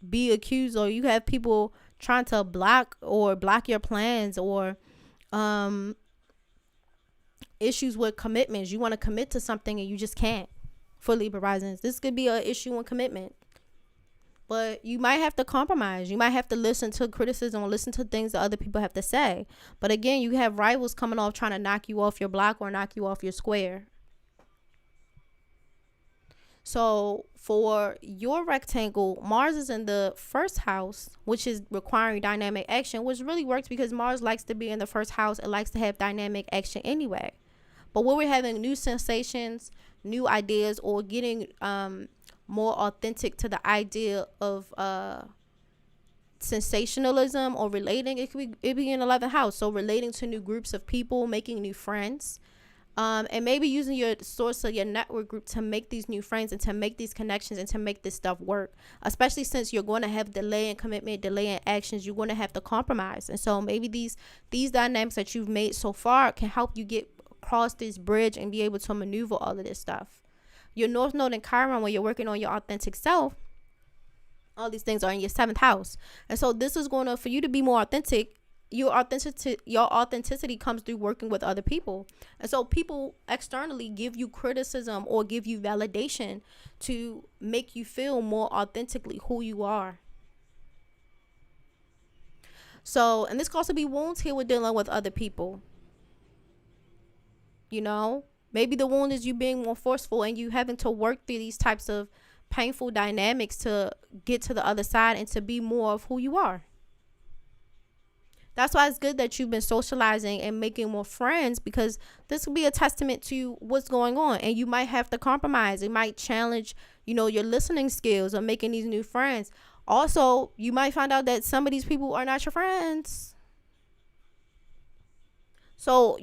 be accused, or you have people trying to block your plans, or issues with commitments. You want to commit to something and you just can't. For Libra risings, this could be an issue on commitment, but you might have to compromise. You might have to listen to criticism or listen to things that other people have to say. But again, you have rivals coming off trying to knock you off your block or knock you off your square. So for your rectangle, Mars is in the 1st house, which is requiring dynamic action, which really works because Mars likes to be in the 1st house. It likes to have dynamic action anyway. But when we're having new sensations, new ideas, or getting more authentic to the idea of sensationalism or relating, it be in 11th house. So relating to new groups of people, making new friends, and maybe using your source of your network group to make these new friends and to make these connections and to make this stuff work. Especially since you're going to have delay in commitment, delay in actions, you're going to have to compromise. And so maybe these dynamics that you've made so far can help you get across this bridge and be able to maneuver all of this stuff. Your North Node in Chiron, when you're working on your authentic self, all these things are in your 7th house. And so this is going to, for you to be more authentic, your authenticity comes through working with other people. And so people externally give you criticism or give you validation to make you feel more authentically who you are. So, and this could also be wounds here with dealing with other people. You know, maybe the wound is you being more forceful and you having to work through these types of painful dynamics to get to the other side and to be more of who you are. That's why it's good that you've been socializing and making more friends, because this will be a testament to what's going on. And you might have to compromise. It might challenge, your listening skills or making these new friends. Also, you might find out that some of these people are not your friends. So,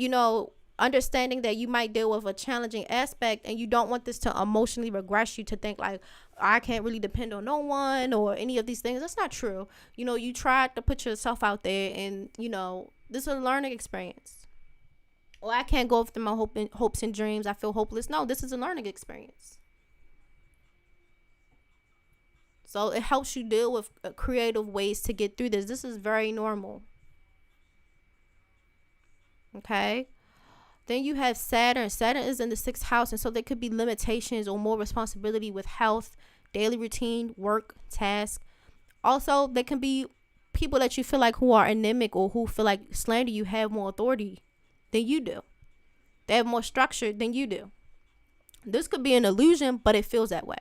understanding that you might deal with a challenging aspect and you don't want this to emotionally regress you to think like, I can't really depend on no one or any of these things. That's not true. You tried to put yourself out there and, this is a learning experience. Or I can't go after my hopes and dreams. I feel hopeless. No, this is a learning experience. So it helps you deal with creative ways to get through this. This is very normal. Okay. Then you have Saturn. Saturn is in the 6th house. And so there could be limitations or more responsibility with health, daily routine, work, task. Also, there can be people that you feel like who are anemic or who feel like slander you have more authority than you do. They have more structure than you do. This could be an illusion, but it feels that way.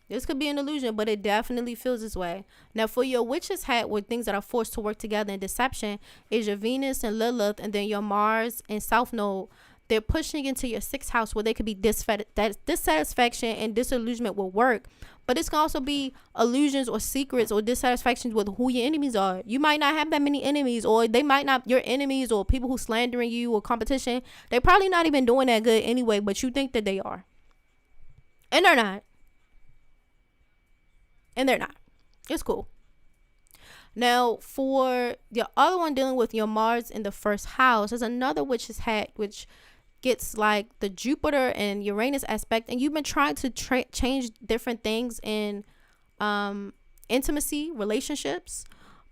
This could be an illusion, but it definitely feels this way. Now, for your witch's hat, with things that are forced to work together in deception, is your Venus and Lilith, and then your Mars and South Node. They're pushing into your 6th house where they could be dissatisfaction and disillusionment with work. But this can also be illusions or secrets or dissatisfactions with who your enemies are. You might not have that many enemies, or they might not, your enemies or people who slandering you or competition, they're probably not even doing that good anyway, but you think that they are. And they're not. And they're not. It's cool. Now, for the other one dealing with your Mars in the 1st house, there's another witch's hat, which gets like the Jupiter and Uranus aspect. And you've been trying to change different things in intimacy, relationships.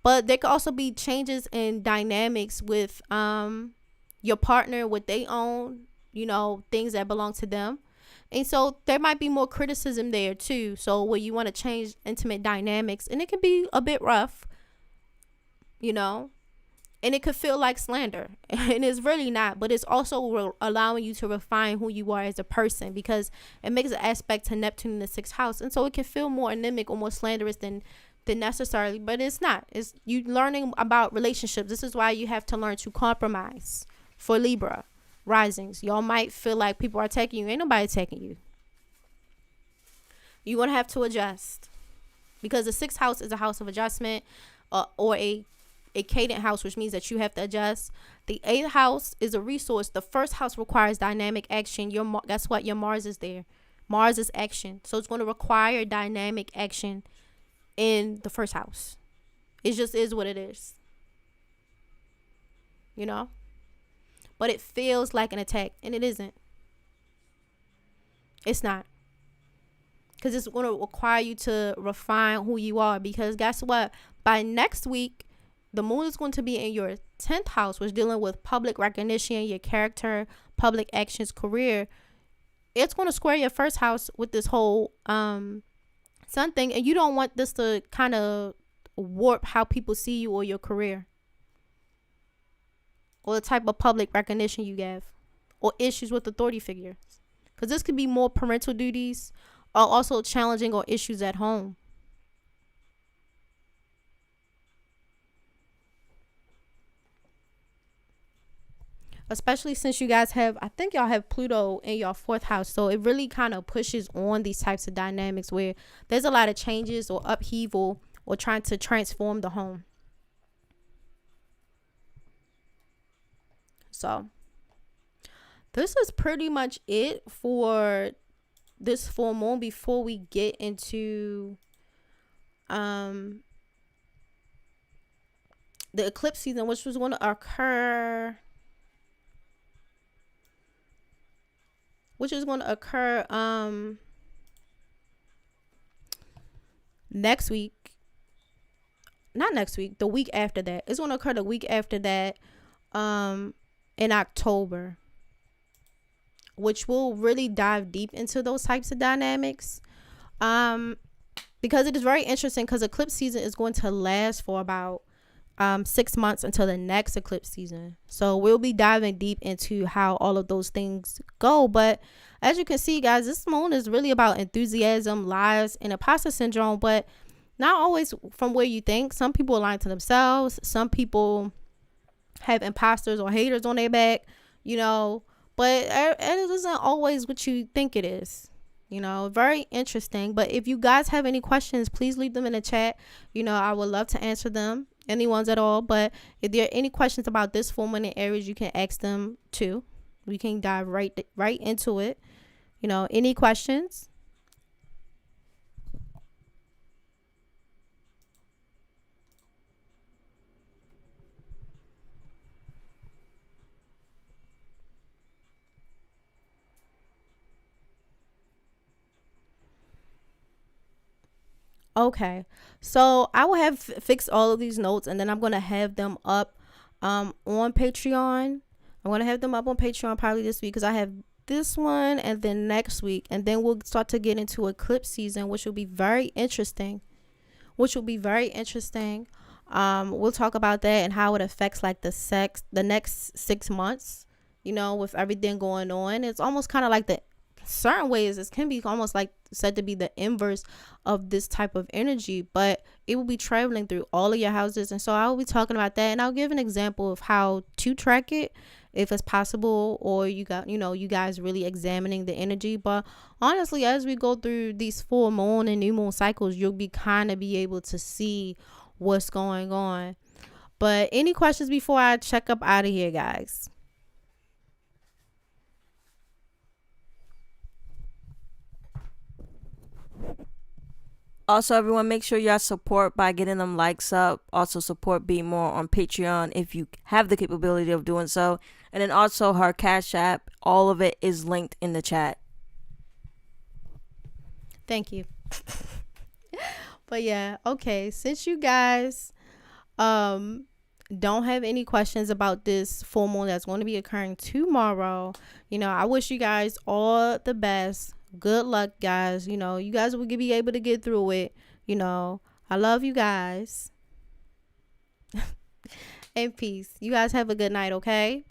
But there could also be changes in dynamics with your partner, what they own, things that belong to them. And so there might be more criticism there too. So where you want to change intimate dynamics, and it can be a bit rough, and it could feel like slander, and it's really not, but it's also allowing you to refine who you are as a person, because it makes an aspect to Neptune in the 6th house. And so it can feel more anemic or more slanderous than necessarily, but it's not. It's you learning about relationships. This is why you have to learn to compromise for Libra risings. Y'all might feel like people are attacking you. Ain't nobody attacking you. You're going to have to adjust, because the 6th house is a house of adjustment, or a a cadent house, which means that you have to adjust. The 8th house is a resource. The 1st house requires dynamic action. Guess what? Your Mars is there. Mars is action. So it's going to require dynamic action in the 1st house. It just is what it is. You know? But it feels like an attack, and it isn't. It's not. Because it's going to require you to refine who you are. Because guess what? By next week, the moon is going to be in your 10th house, which is dealing with public recognition, your character, public actions, career. It's going to square your 1st house with this whole sun thing. And you don't want this to kind of warp how people see you or your career, or the type of public recognition you have, or issues with authority figures. Because this could be more parental duties, or also challenging or issues at home. Especially since you guys have, I think y'all have Pluto in your 4th house. So it really kind of pushes on these types of dynamics where there's a lot of changes or upheaval or trying to transform the home. So this is pretty much it for this full moon before we get into the eclipse season, which was going to occur next week. Not next week, the week after that. It's going to occur the week after that, in October, which will really dive deep into those types of dynamics, because it is very interesting, because eclipse season is going to last for about 6 months until the next eclipse season. So we'll be diving deep into how all of those things go. But as you can see, guys, this moon is really about enthusiasm, lies, and imposter syndrome, but not always from where you think. Some people are lying to themselves. Some people have imposters or haters on their back, you know, but it isn't always what you think it is. You know, very interesting. But if you guys have any questions, please leave them in the chat. You know, I would love to answer them, anyone's at all. But if there are any questions about this full moon in Aries, you can ask them too. We can dive right into it. You know, any questions? Okay, so I will have fixed all of these notes, and then I'm gonna have them up on Patreon. I'm gonna have them up on Patreon probably this week, because I have this one and then next week, and then we'll start to get into eclipse season, which will be very interesting. We'll talk about that and how it affects like the next 6 months, you know, with everything going on. It's almost kind of like the certain ways it can be almost like said to be the inverse of this type of energy, but it will be traveling through all of your houses. And so I will be talking about that, and I'll give an example of how to track it if it's possible, or you guys really examining the energy. But honestly, as we go through these full moon and new moon cycles, you'll be able to see what's going on. But any questions before I check up out of here, guys? Also, everyone, make sure y'all support by getting them likes up. Also, support BMORE on Patreon if you have the capability of doing so. And then also her Cash App. All of it is linked in the chat. Thank you. But yeah, okay. Since you guys don't have any questions about this full moon that's going to be occurring tomorrow, you know, I wish you guys all the best. Good luck, guys. You know, you guys will be able to get through it. You know, I love you guys. And peace. You guys have a good night, okay?